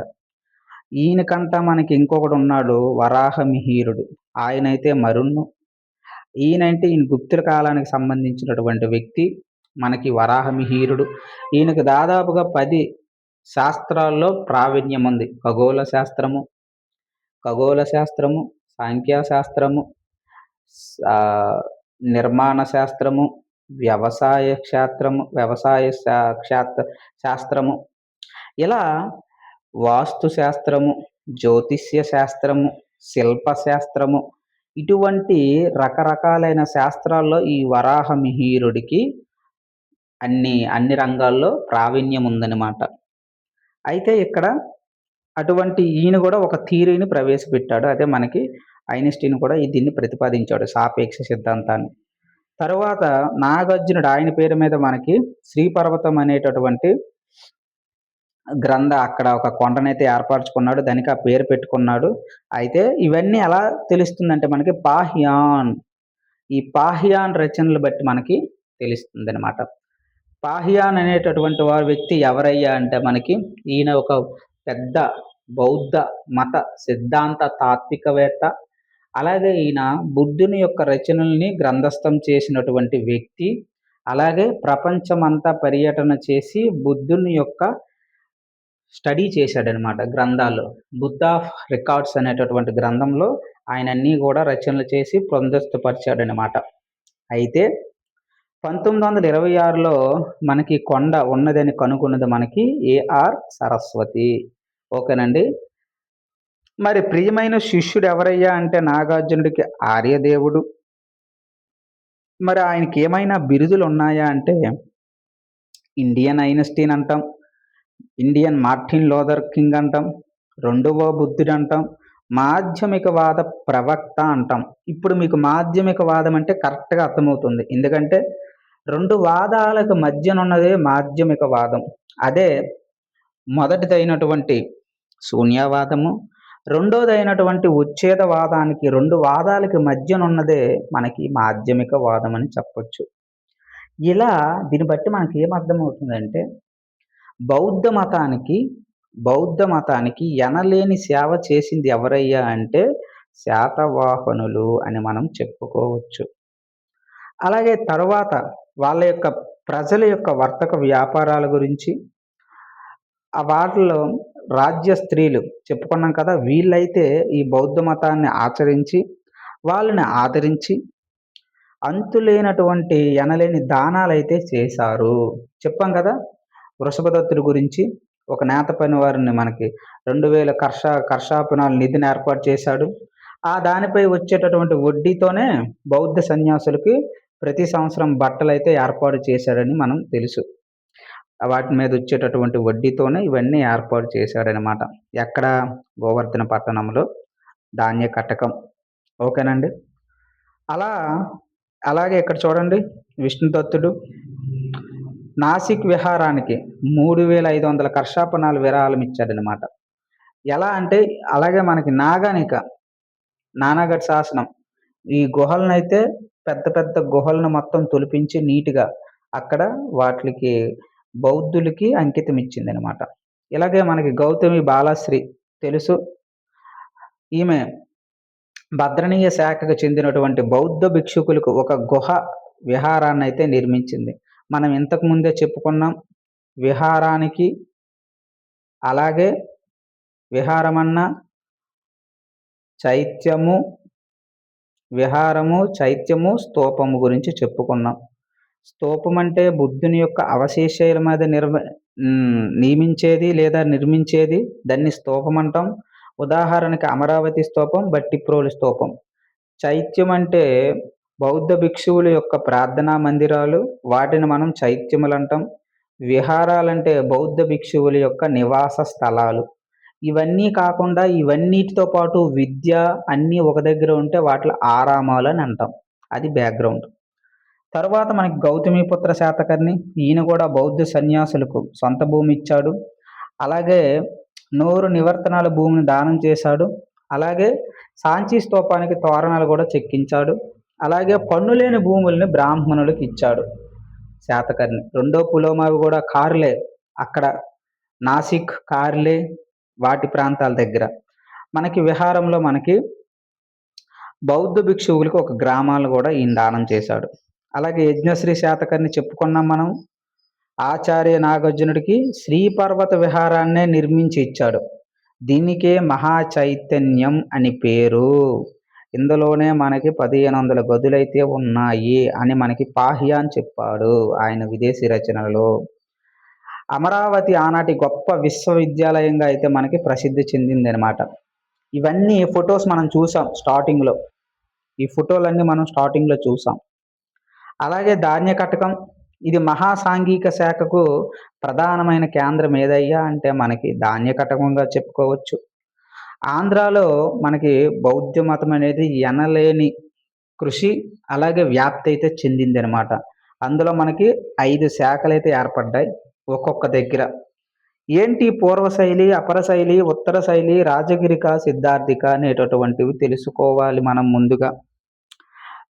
ఈయనకంట మనకి ఇంకొకడున్నాడు వరాహమిహిరుడు. ఆయనైతే మరున్ను. ఈయన గుప్తుల కాలానికి సంబంధించినటువంటి వ్యక్తి. మనకి వరాహమిహిరుడు. ఈయనకు దాదాపుగా 10 శాస్త్రాల్లో ప్రావీణ్యం ఉంది. ఖగోళ శాస్త్రము, సాంఖ్యశాస్త్రము, నిర్మాణ శాస్త్రము, వ్యవసాయ శాస్త్రము, ఇలా వాస్తు శాస్త్రము, జ్యోతిష్య శాస్త్రము, శిల్పశాస్త్రము, ఇటువంటి రకరకాలైన శాస్త్రాల్లో ఈ వరాహమిహిరుడికి అన్ని రంగాల్లో ప్రావీణ్యం ఉందన్నమాట. అయితే ఇక్కడ అటువంటి ఈయన కూడా ఒక థియరీని ప్రవేశపెట్టాడు. అదే మనకి ఐన్‌స్టీన్ కూడా దీన్ని ప్రతిపాదించాడు సాపేక్ష సిద్ధాంతాన్ని. తరువాత నాగార్జునుడు ఆయన పేరు మీద మనకి శ్రీపర్వతం అనేటటువంటి అక్కడ ఒక కొండనైతే ఏర్పరచుకున్నాడు. దానికి ఆ పేరు పెట్టుకున్నాడు. అయితే ఇవన్నీ ఎలా తెలుస్తుందంటే మనకి ఈ పాహియాన్ రచనలు బట్టి మనకి తెలుస్తుందనమాట. పాహియాన్ అనేటటువంటి వ్యక్తి ఎవరయ్యా అంటే మనకి ఈయన ఒక పెద్ద బౌద్ధ మత సిద్ధాంత తాత్వికవేత్త. అలాగే ఈయన బుద్ధుని యొక్క రచనల్ని గ్రంథస్థం చేసినటువంటి వ్యక్తి. అలాగే ప్రపంచమంతా పర్యటన చేసి బుద్ధుని యొక్క స్టడీ చేశాడనమాట గ్రంథాల్లో. బుద్ధ్ ఆఫ్ రికార్డ్స్ అనేటటువంటి గ్రంథంలో ఆయన అన్నీ కూడా రచనలు చేసి పొందుపరిచాడనమాట. అయితే 1926లో మనకి కొండ ఉన్నదని కనుగొన్నది మనకి ఏఆర్ సరస్వతి. ఓకేనండి. మరి ప్రియమైన శిష్యుడు ఎవరయ్యా అంటే నాగార్జునుడికి ఆర్యదేవుడు. మరి ఆయనకి ఏమైనా బిరుదులు ఉన్నాయా అంటే ఇండియన్ ఐన్‌స్టీన్ అంటాం, ఇండియన్ మార్టిన్ లూథర్ కింగ్ అంటాం, రెండవ బుద్ధుడు అంటాం, మాధ్యమికవాద ప్రవక్త అంటాం. ఇప్పుడు మీకు మాధ్యమికవాదం అంటే కరెక్ట్‌గా అర్థమవుతుంది. ఎందుకంటే 2 వాదాలకు మధ్యనున్నదే మాధ్యమికవాదం. అదే మొదటిదైనటువంటి శూన్యవాదము, రెండోదైనటువంటి ఉచ్ఛేదవాదానికి 2 వాదాలకి మధ్యనున్నదే మనకి మాధ్యమికవాదం అని చెప్పొచ్చు. ఇలా దీన్ని బట్టి మనకి ఏమర్థమవుతుందంటే బౌద్ధ మతానికి ఎనలేని సేవ చేసింది ఎవరయ్యా అంటే శాతవాహనులు అని మనం చెప్పుకోవచ్చు. అలాగే తరువాత వాళ్ళ యొక్క ప్రజల యొక్క వర్తక వ్యాపారాల గురించి, వాటిలో రాజ్య స్త్రీలు చెప్పుకున్నాం కదా, వీళ్ళైతే ఈ బౌద్ధ మతాన్ని ఆచరించి వాళ్ళని ఆదరించి అంతులేనటువంటి ఎనలేని దానాలైతే చేశారు. చెప్పాం కదా, వృషభదత్తుడి గురించి ఒక నేత పని వారిని మనకి 2000 కర్షాపణాల నిధిని ఏర్పాటు చేశాడు. దానిపై వచ్చేటటువంటి వడ్డీతోనే బౌద్ధ సన్యాసులకి ప్రతి సంవత్సరం బట్టలైతే ఏర్పాటు చేశాడని మనం తెలుసు. వాటి మీద వచ్చేటటువంటి వడ్డీతోనే ఇవన్నీ ఏర్పాటు చేశాడనమాట. ఎక్కడ? గోవర్ధన పట్టణంలో ధాన్య కటకం. ఓకేనండి. అలాగే ఇక్కడ చూడండి, విష్ణుదత్తుడు నాసిక్ విహారానికి 3500 కర్షాపణాలు విరాళం ఇచ్చాడనమాట. ఎలా అంటే అలాగే మనకి నానాగఢ్ శాసనం ఈ గుహలనైతే పెద్ద గుహలను మొత్తం తొలిపించి నీట్‌గా అక్కడ వాటికి బౌద్ధులకి అంకితం ఇచ్చిందనమాట. ఇలాగే మనకి గౌతమి బాలశ్రీ తెలుసు. ఈమె భద్రణీయ శాఖకు చెందినటువంటి బౌద్ధ భిక్షుకులకు ఒక గుహ విహారాన్నైతే నిర్మించింది. మనం ఇంతకు ముందే చెప్పుకున్నాం. విహారానికి అలాగే విహారమన్నా చైత్యము, విహారము, చైత్యము, స్తూపము గురించి చెప్పుకున్నాం. స్తూపం అంటే బుద్ధుని యొక్క అవశేషాల మీద నియమించేది లేదా నిర్మించేది, దాన్ని స్తూపం అంటాం. ఉదాహరణకి అమరావతి స్తూపం, బట్టిప్రోలు స్తూపం. చైత్యం అంటే బౌద్ధ భిక్షువుల యొక్క ప్రార్థనా మందిరాలు, వాటిని మనం చైత్యములు అంటాం. విహారాలంటే బౌద్ధ భిక్షువుల యొక్క నివాస స్థలాలు. ఇవన్నీ కాకుండా ఇవన్నిటితో పాటు విద్య అన్నీ ఒక దగ్గర ఉంటే వాటిలో ఆరామాలని అంటాం. అది బ్యాక్‌గ్రౌండ్. తరువాత మనకి గౌతమిపుత్ర శాతకర్ణి. ఈయన కూడా బౌద్ధ సన్యాసులకు సొంత భూమి ఇచ్చాడు. అలాగే నూరు నివర్తనాల భూమిని దానం చేశాడు. అలాగే సాంచి స్తూపానికి తోరణాలు కూడా చెక్కించాడు. అలాగే పన్నులేని భూముల్ని బ్రాహ్మణులకు ఇచ్చాడు శాతకర్ణి. రెండో పులోమావి కూడా కార్లే అక్కడ నాసిక్, కార్లే వాటి ప్రాంతాల దగ్గర. మనకి విహారంలో మనకి బౌద్ధ భిక్షువులకు ఒక గ్రామాలను కూడా ఈయన దానం చేశాడు. అలాగే యజ్ఞశ్రీ శాతకర్ణి చెప్పుకున్నాం మనం. ఆచార్య నాగార్జునుడికి శ్రీపర్వత విహారాన్నే నిర్మించి ఇచ్చాడు. దీనికే మహాచైతన్యం అని పేరు. ఇందులోనే మనకి 1500 గదులైతే ఉన్నాయి అని మనకి పాహియాన్ చెప్పాడు ఆయన విదేశీ రచనలలో. అమరావతి ఆనాటి గొప్ప విశ్వవిద్యాలయంగా అయితే మనకి ప్రసిద్ధి చెందిందనమాట. ఇవన్నీ ఫొటోస్ మనం చూసాం స్టార్టింగ్‌లో. ఈ ఫోటోలన్నీ మనం స్టార్టింగ్‌లో చూసాం. అలాగే ధాన్యకటకం ఇది మహాసాంఘిక శాఖకు ప్రధానమైన కేంద్రం ఏదయ్యా అంటే మనకి ధాన్యకటకంగా చెప్పుకోవచ్చు. ఆంధ్రాలో మనకి బౌద్ధ మతం అనేది ఎనలేని కృషి అలాగే వ్యాప్తి అయితే చెందిందనమాట. అందులో మనకి 5 శాఖలైతే ఏర్పడ్డాయి ఒక్కొక్క దగ్గర. ఏంటి పూర్వ శైలి, అపర శైలి, ఉత్తర శైలి, రాజగిరిక, సిద్ధార్థిక అనేటటువంటివి తెలుసుకోవాలి మనం ముందుగా.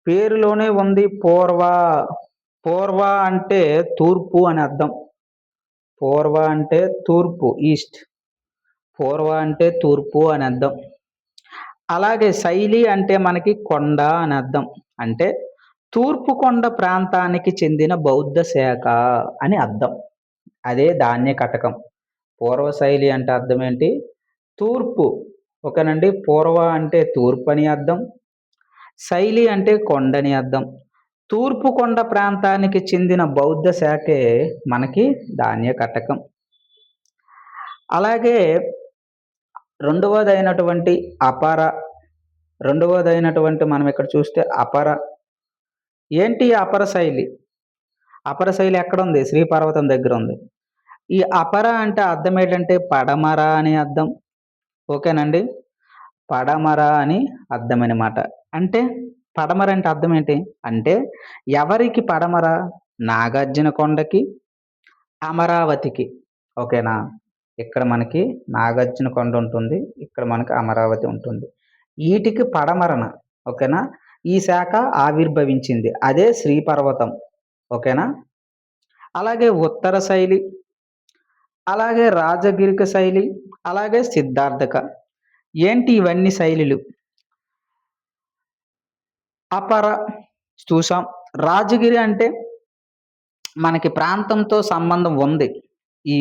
పేరులోనే ఉంది పూర్వ. పూర్వ అంటే తూర్పు అని అర్థం. పూర్వ అంటే తూర్పు, ఈస్ట్. పూర్వ అంటే తూర్పు అని అర్థం. అలాగే శైలి అంటే మనకి కొండ అని అర్థం. అంటే తూర్పు కొండ ప్రాంతానికి చెందిన బౌద్ధ శాఖ అని అర్థం. అదే ధాన్య కటకం. పూర్వ శైలి అంటే అర్థం ఏంటి? తూర్పు. ఓకేనండి. పూర్వ అంటే తూర్పు అని అర్థం. శైలి అంటే కొండని అర్థం. తూర్పు కొండ ప్రాంతానికి చెందిన బౌద్ధ శాఖే మనకి ధాన్య కటకం. అలాగే రెండవదైనటువంటి అపర. రెండవదైనటువంటి మనం ఇక్కడ చూస్తే అపర. ఏంటి అపర శైలి? అపర శైలి ఎక్కడుంది? శ్రీపర్వతం దగ్గర ఉంది. ఈ అపర అంటే అర్థం ఏంటంటే పడమర అని అర్థం. ఓకేనండి. పడమర అని అర్థమనమాట. అంటే పడమర అంటే అర్థం ఏంటి? అంటే ఎవరికి పడమర? నాగార్జున కొండకి, అమరావతికి. ఓకేనా? ఇక్కడ మనకి నాగార్జున కొండ ఉంటుంది. ఇక్కడ మనకి అమరావతి ఉంటుంది. ఈటికి పడమరన. ఓకేనా? ఈ శాఖ ఆవిర్భవించింది. అదే శ్రీపర్వతం. ఓకేనా? అలాగే ఉత్తర శైలి, అలాగే రాజగిరిక శైలి, అలాగే సిద్ధార్థక. ఏంటి ఇవన్నీ శైలులు? అపర చూసాం. రాజగిరి అంటే మనకి ప్రాంతంతో సంబంధం ఉంది. ఈ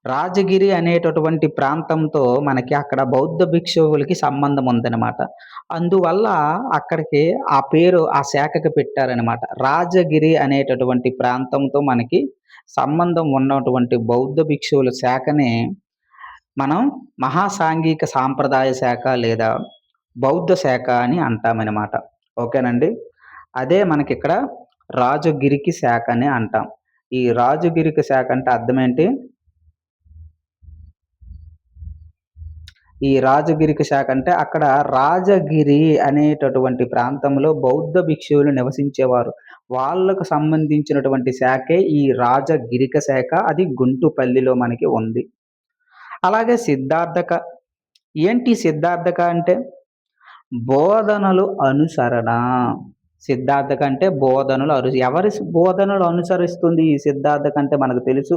రాజగిరి అనేటటువంటి ప్రాంతంతో మనకి అక్కడ బౌద్ధ భిక్షువులకి సంబంధం ఉందనమాట. అందువల్ల అక్కడికి ఆ పేరు ఆ శాఖకి పెట్టారనమాట. రాజగిరి అనేటటువంటి ప్రాంతంతో మనకి సంబంధం ఉన్నటువంటి బౌద్ధ భిక్షువుల శాఖనే మనం మహాసాంఘిక సాంప్రదాయ శాఖ లేదా బౌద్ధ శాఖ అని అంటామనమాట. ఓకేనండి. అదే మనకిక్కడ రాజగిరికి శాఖ అని అంటాం. ఈ రాజగిరికి శాఖ అంటే అర్థమేంటి? ఈ రాజగిరికి శాఖ అంటే అక్కడ రాజగిరి అనేటటువంటి ప్రాంతంలో బౌద్ధ భిక్షువులు నివసించేవారు. వాళ్ళకు సంబంధించినటువంటి శాఖే ఈ రాజగిరిక శాఖ. అది గుంటుపల్లిలో మనకి ఉంది. అలాగే సిద్ధార్థక. ఏంటి సిద్ధార్థక అంటే? బోధనలు అనుసరణ. సిద్ధార్థక అంటే బోధనలు ఎవరి బోధనలు అనుసరిస్తుంది ఈ సిద్ధార్థక అంటే మనకు తెలుసు.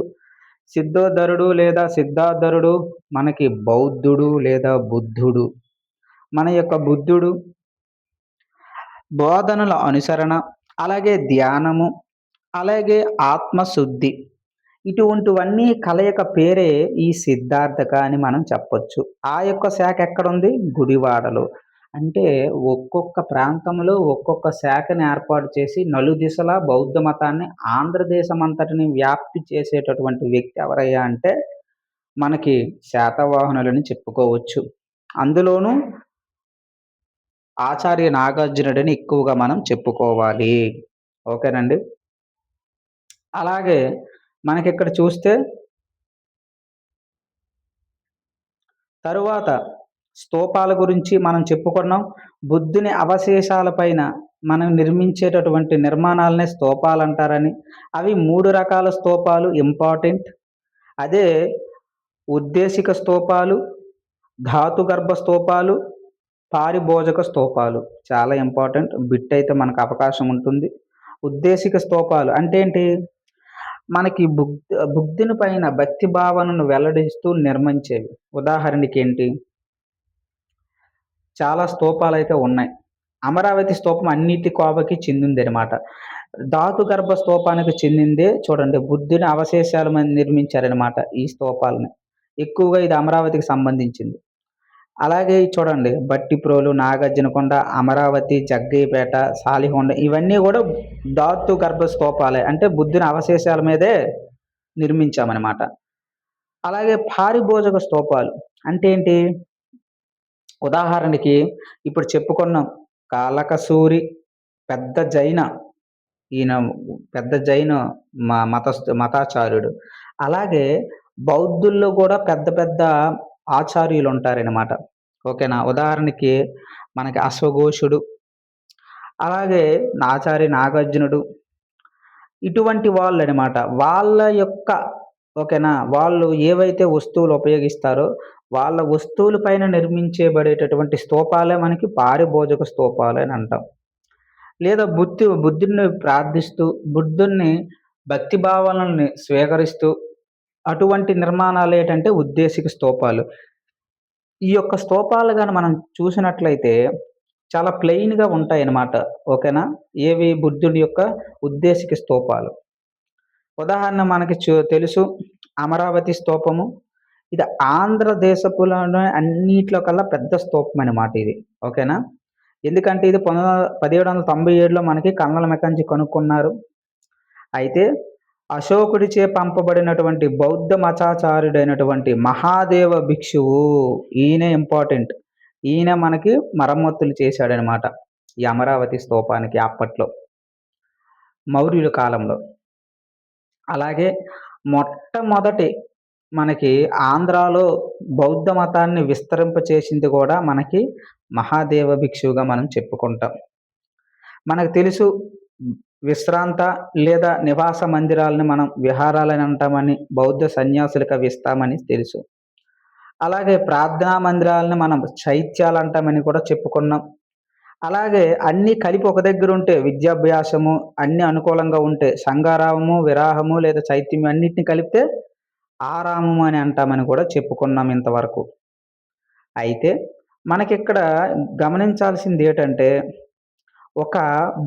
సిద్ధోద్ధరుడు లేదా సిద్ధార్థరుడు మనకి బౌద్ధుడు లేదా బుద్ధుడు. మన యొక్క బుద్ధుడు బోధనల అనుసరణ, అలాగే ధ్యానము, అలాగే ఆత్మశుద్ధి. ఇటువంటివన్నీ కలయిక పేరే ఈ సిద్ధార్థక అని మనం చెప్పొచ్చు. ఆ యొక్క శాఖ ఎక్కడుంది? గుడివాడలో. అంటే ఒక్కొక్క ప్రాంతంలో ఒక్కొక్క శాఖని ఏర్పాటు చేసి నలుదిశలా బౌద్ధ మతాన్ని ఆంధ్రదేశం అంతటిని వ్యాప్తి చేసేటటువంటి వ్యక్తి ఎవరయ్యా అంటే మనకి శాతవాహనులని చెప్పుకోవచ్చు. అందులోనూ ఆచార్య నాగార్జునుడిని ఎక్కువగా మనం చెప్పుకోవాలి. ఓకేనండి. అలాగే మనకిక్కడ చూస్తే తరువాత స్తూపాల గురించి మనం చెప్పుకున్నాం. బుద్ధుని అవశేషాల పైన మనం నిర్మించేటటువంటి నిర్మాణాలనే స్తూపాలంటారని. అవి 3 రకాల స్తూపాలు ఇంపార్టెంట్. అదే ఉద్దేశిక స్తూపాలు, ధాతుగర్భ స్తూపాలు, పారిభోజక స్తూపాలు. చాలా ఇంపార్టెంట్. బిట్ అయితే మనకు అవకాశం ఉంటుంది. ఉద్దేశిక స్తూపాలు అంటే ఏంటి? మనకి బుద్ధుని పైన భక్తి భావనను వెల్లడిస్తూ నిర్మించేవి. ఉదాహరణకేంటి? చాలా స్తూపాలైతే ఉన్నాయి. అమరావతి స్తూపం అన్నిటి కోవకి చెందిందనమాట. ధాతుగర్భ స్తూపానికి చెందిందే చూడండి బుద్ధుని అవశేషాల మీద నిర్మించారనమాట ఈ స్తూపాలని. ఎక్కువగా ఇది అమరావతికి సంబంధించింది. అలాగే చూడండి బట్టిప్రోలు, నాగార్జునకొండ, అమరావతి, జగ్గయ్యపేట, సాలిహొండ ఇవన్నీ గూడా ధాతు గర్భ స్తూపాలే. అంటే బుద్ధుని అవశేషాల మీదే నిర్మించామనమాట. అలాగే పారిభోజక స్తూపాలు అంటే ఏంటి? ఉదాహరణకి ఇప్పుడు చెప్పుకున్నాం కాలకసూరి పెద్ద జైన ఈయన పెద్ద జైన మతాచార్యుడు. అలాగే బౌద్ధుల్లో గూడా పెద్ద పెద్ద ఆచార్యులుంటారనమాట. ఓకేనా? ఉదాహరణకి మనకి అశ్వఘోషుడు, అలాగే ఆచార్య నాగార్జునుడు ఇటువంటి వాళ్ళనమాట. వాళ్ళ యొక్క ఓకేనా? వాళ్ళు ఏవైతే వస్తువులు ఉపయోగిస్తారో వాళ్ళ వస్తువుల పైన నిర్మించబడేటటువంటి స్తూపాలే మనకి పారిభోజక స్తూపాలని అంటాం. లేదా బుద్ధుడిని ప్రార్థిస్తూ, బుద్ధుడిని భక్తి భావనల్ని స్వీకరిస్తూ అటువంటి నిర్మాణాలేటంటే ఉద్దేశిక స్తూపాలు. ఈ యొక్క స్తూపాలు గాని మనం చూసినట్లయితే చాలా ప్లెయిన్‌గా ఉంటాయన్నమాట. ఓకేనా? ఏవి బుద్ధుడి యొక్క ఉద్దేశిక స్తూపాలు. ఉదాహరణ మనకి తెలుసు అమరావతి స్తూపము. ఇది ఆంధ్రదేశపులోనే అన్నిట్లో కల్లా పెద్ద స్తూపం అన్నమాట ఇది. ఓకేనా? ఎందుకంటే ఇది 1797లో మనకి కన్నల మెకాంజీ కనుక్కున్నారు. అయితే అశోకుడిచే పంపబడినటువంటి బౌద్ధ మతాచార్యుడైనటువంటి మహాదేవ భిక్షువు ఈయనే ఇంపార్టెంట్. ఈయన మనకి మరమ్మతులు చేశాడనమాట. ఈ అమరావతి స్తూపానికి అప్పట్లో. మౌర్యుల కాలంలో. అలాగే మొట్టమొదటి మనకి ఆంధ్రాలో బౌద్ధ మతాన్ని విస్తరింపచేసింది కూడా మనకి మహాదేవ భిక్షువుగా మనం చెప్పుకుంటాం. మనకు తెలుసు విశ్రాంత లేదా నివాస మందిరాలని మనం విహారాలని అంటామని, బౌద్ధ సన్యాసులకు అవి ఇస్తామని తెలుసు. అలాగే ప్రార్థనా మందిరాలని మనం చైత్యాలంటామని కూడా చెప్పుకున్నాం. అలాగే అన్నీ కలిపి ఒక దగ్గర ఉంటే విద్యాభ్యాసము అన్నీ అనుకూలంగా ఉంటే సంఘారామము, విరాహము లేదా చైత్యం అన్నిటిని కలిపితే ఆరామము అని అంటామని కూడా చెప్పుకున్నాం ఇంతవరకు. అయితే మనకిక్కడ గమనించాల్సింది ఏటంటే ఒక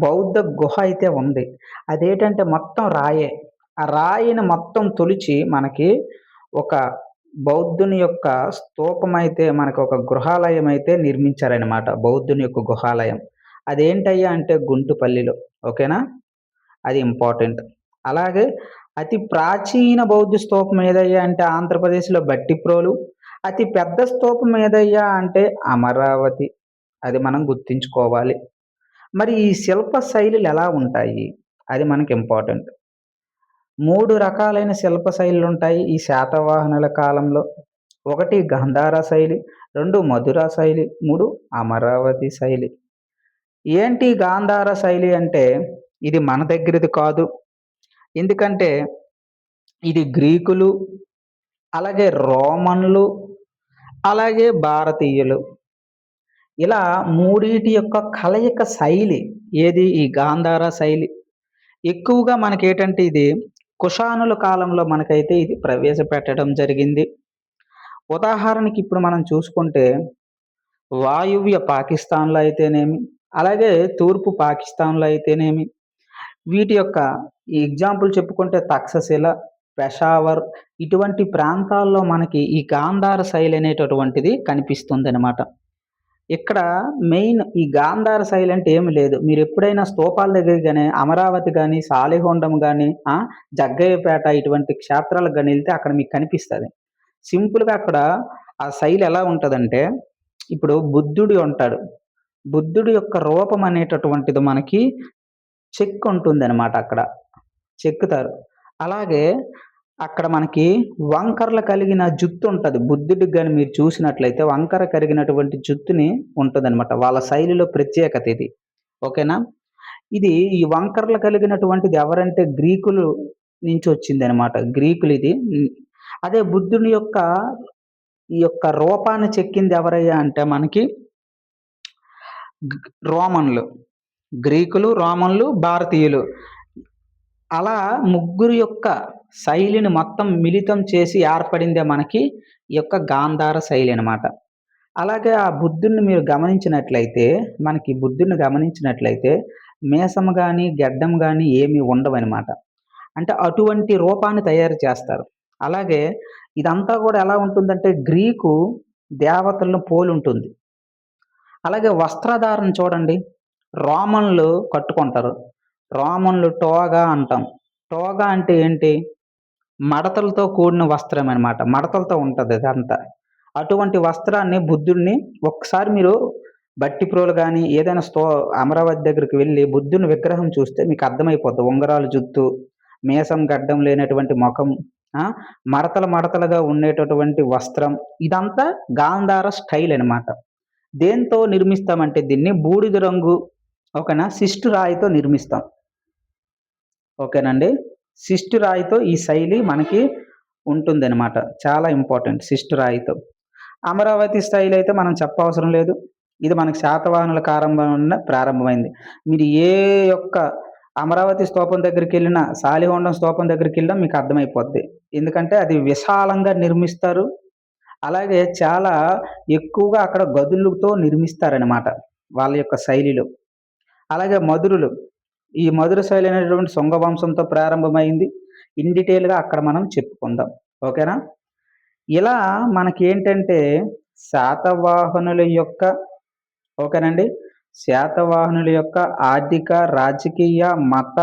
బౌద్ధ గుహ అయితే ఉంది. అదేంటంటే మొత్తం రాయే. ఆ రాయిని మొత్తం తొలిచి మనకి ఒక బౌద్ధుని యొక్క స్తూపమైతే మనకొక గృహాలయమైతే నిర్మించారనమాట. బౌద్ధుని యొక్క గుహాలయం. అదేంటయ్యా అంటే గుంటుపల్లిలో. ఓకేనా? అది ఇంపార్టెంట్. అలాగే అతి ప్రాచీన బౌద్ధ స్తూపం ఏదయ్యా అంటే ఆంధ్రప్రదేశ్‌లో బట్టిప్రోలు. అతి పెద్ద స్తూపం ఏదయ్యా అంటే అమరావతి. అది మనం గుర్తుంచుకోవాలి. మరి ఈ శిల్ప శైలులు ఎలా ఉంటాయి? అది మనకి ఇంపార్టెంట్. 3 రకాలైన శిల్ప శైలులుంటాయి ఈ శాతవాహనుల కాలంలో. 1 గాంధార శైలి, 2 మధుర శైలి, 3 అమరావతి శైలి. ఏంటి గాంధార శైలి అంటే ఇది మన దగ్గరిది కాదు. ఎందుకంటే ఇది గ్రీకులు, అలాగే రోమన్లు, అలాగే భారతీయులు. ఇలా మూడిటి యొక్క కలయిక శైలి ఏది ఈ గాంధార శైలి. ఎక్కువగా మనకేటంటే ఇది కుషానుల కాలంలో మనకైతే ఇది ప్రవేశపెట్టడం జరిగింది. ఉదాహరణకి ఇప్పుడు మనం చూసుకుంటే వాయువ్య పాకిస్తాన్‌లో అయితేనేమి, అలాగే తూర్పు పాకిస్తాన్‌లో అయితేనేమి, వీటి యొక్క ఈ ఎగ్జాంపుల్ చెప్పుకుంటే తక్షశిల, పెషావర్ ఇటువంటి ప్రాంతాల్లో మనకి ఈ గాంధార శైలి అనేటటువంటిది కనిపిస్తుందనమాట. ఇక్కడ మెయిన్ ఈ గాంధార శైలి అంటే ఏమి లేదు. మీరెప్పుడైనా స్తూపాల దగ్గరికి గాని, అమరావతి గాని, సాలిహొండం గాని, జగ్గయ్యపేట ఇటువంటి క్షేత్రాలకు గాని ఎళ్తే అక్కడ మీకు కనిపిస్తది. సింపుల్‌గా అక్కడ ఆ శైలి ఎలా ఉంటదంటే, ఇప్పుడు బుద్ధుడు ఉంటాడు. బుద్ధుడి యొక్క రూపం అనేటటువంటిది మనకి చెక్కుంటుందనమాట అక్కడ. చెక్కుతారు. అలాగే అక్కడ మనకి వంకర్లు కలిగిన జుత్తు ఉంటది. బుద్ధుడికి గాని మీరు చూసినట్లయితే వంకర కలిగినటువంటి జుత్తుని ఉంటదనమాట. వాళ్ళ శైలిలో ప్రత్యేకత ఇది. ఓకేనా? ఇది ఈ వంకర్లు కలిగినటువంటిది ఎవరంటే గ్రీకులు నుంచి వచ్చిందనమాట. గ్రీకులిది. అదే బుద్ధుని యొక్క ఈ యొక్క రూపాన్ని చెక్కింది ఎవరయ్యా అంటే మనకి రోమన్లు. గ్రీకులు, రోమన్లు, భారతీయులు. అలా ముగ్గురు యొక్క శైలిని మొత్తం మిళితం చేసి ఏర్పడిందే మనకి ఈ యొక్క గాంధార శైలి అనమాట. అలాగే ఆ బుద్ధుడిని మీరు గమనించినట్లయితే, మనకి బుద్ధుడిని గమనించినట్లయితే మీసం గాని, గెడ్డం గాని ఏమి ఉండవనమాట. అంటే అటువంటి రూపాన్ని తయారు చేస్తారు. అలాగే ఇదంతా గూడా ఎలా ఉంటుందంటే గ్రీకు దేవతలను పోలుంటుంది. అలాగే వస్త్రధారణ చూడండి. రోమన్లు కట్టుకుంటారు. రోమన్లు టోగా అంటాం. టోగా అంటే ఏంటి? మడతలతో కూడిన వస్త్రమనమాట. మడతలతో ఉంటదదంతా. అటువంటి వస్త్రాన్ని బుద్ధుడిని ఒక్కసారి మీరు భట్టిప్రోలు గాని, ఏదైనా అమరావతి దగ్గరికి వెళ్లి బుద్ధుని విగ్రహం చూస్తే మీకు అర్థమైపోద్ది. ఉంగరాలు జుత్తు, మీసం గడ్డం లేనటువంటి మొఖం, ఆ! మడతలు మడతలుగా ఉండేటటువంటి వస్త్రం. ఇదంతా గాంధార స్టైల్ అనమాట. దేనితో నిర్మిస్తామంటే దీన్ని బూడిద రంగు ఓకేనా? శిష్టు రాయితో నిర్మిస్తాం. ఓకేనండి. శిష్టు రాయితో ఈ శైలి మనకి ఉంటుందనమాట. చాలా ఇంపార్టెంట్ శిష్టు రాయితో. అమరావతి స్టైల్ అయితే మనం చెప్పవసరం లేదు. ఇది మనకి శాతవాహనుల కాలంలోనే ప్రారంభమైంది. మీరు ఏ యొక్క అమరావతి స్తూపం దగ్గరికెళ్ళినా, సాలిహొండం స్తూపం దగ్గరికెళ్ళినా మీకు అర్థమైపోద్ది. ఎందుకంటే అది విశాలంగా నిర్మిస్తారు. అలాగే చాలా ఎక్కువగా అక్కడ గదులతో నిర్మిస్తారనమాట. వాళ్ళ యొక్క శైలిలో. అలాగే మధురులు. ఈ మధుర శైలి అనేటటువంటి శుంగ వంశంతో ప్రారంభమైంది. ఇన్ డీటెయిల్‌గా అక్కడ మనం చెప్పుకుందాం. ఓకేనా? ఇలా మనకేంటంటే శాతవాహనుల యొక్క ఓకేనండి. శాతవాహనుల యొక్క ఆర్థిక, రాజకీయ, మత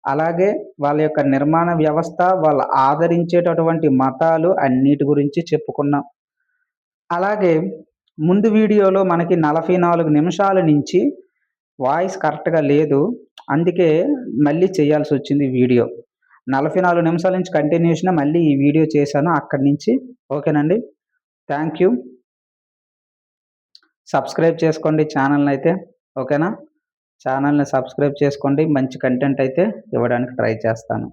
అలాగే వాళ్ళ యొక్క నిర్మాణ వ్యవస్థ, వాళ్ళు ఆదరించేటటువంటి మతాలు అన్నిటి గురించి చెప్పుకున్నాం. అలాగే ముందు వీడియోలో మనకి 44 నిమిషాల నుంచి వాయిస్ కరెక్ట్‌గా లేదు. అందుకే మళ్ళీ చేయాల్సొచ్చింది వీడియో. 44 నిమిషాల నుంచి కంటిన్యూషన్‌గా మళ్ళీ ఈ వీడియో చేశాను అక్కడి నుంచి. ఓకేనండి. Thank you. సబ్స్క్రైబ్ చేసుకోండి ఛానెల్‌నయితే. ఓకేనా? ఛానెల్‌ని సబ్స్క్రైబ్ చేసుకోండి. మంచి కంటెంట్ అయితే ఇవ్వడానికి ట్రై చేస్తాను.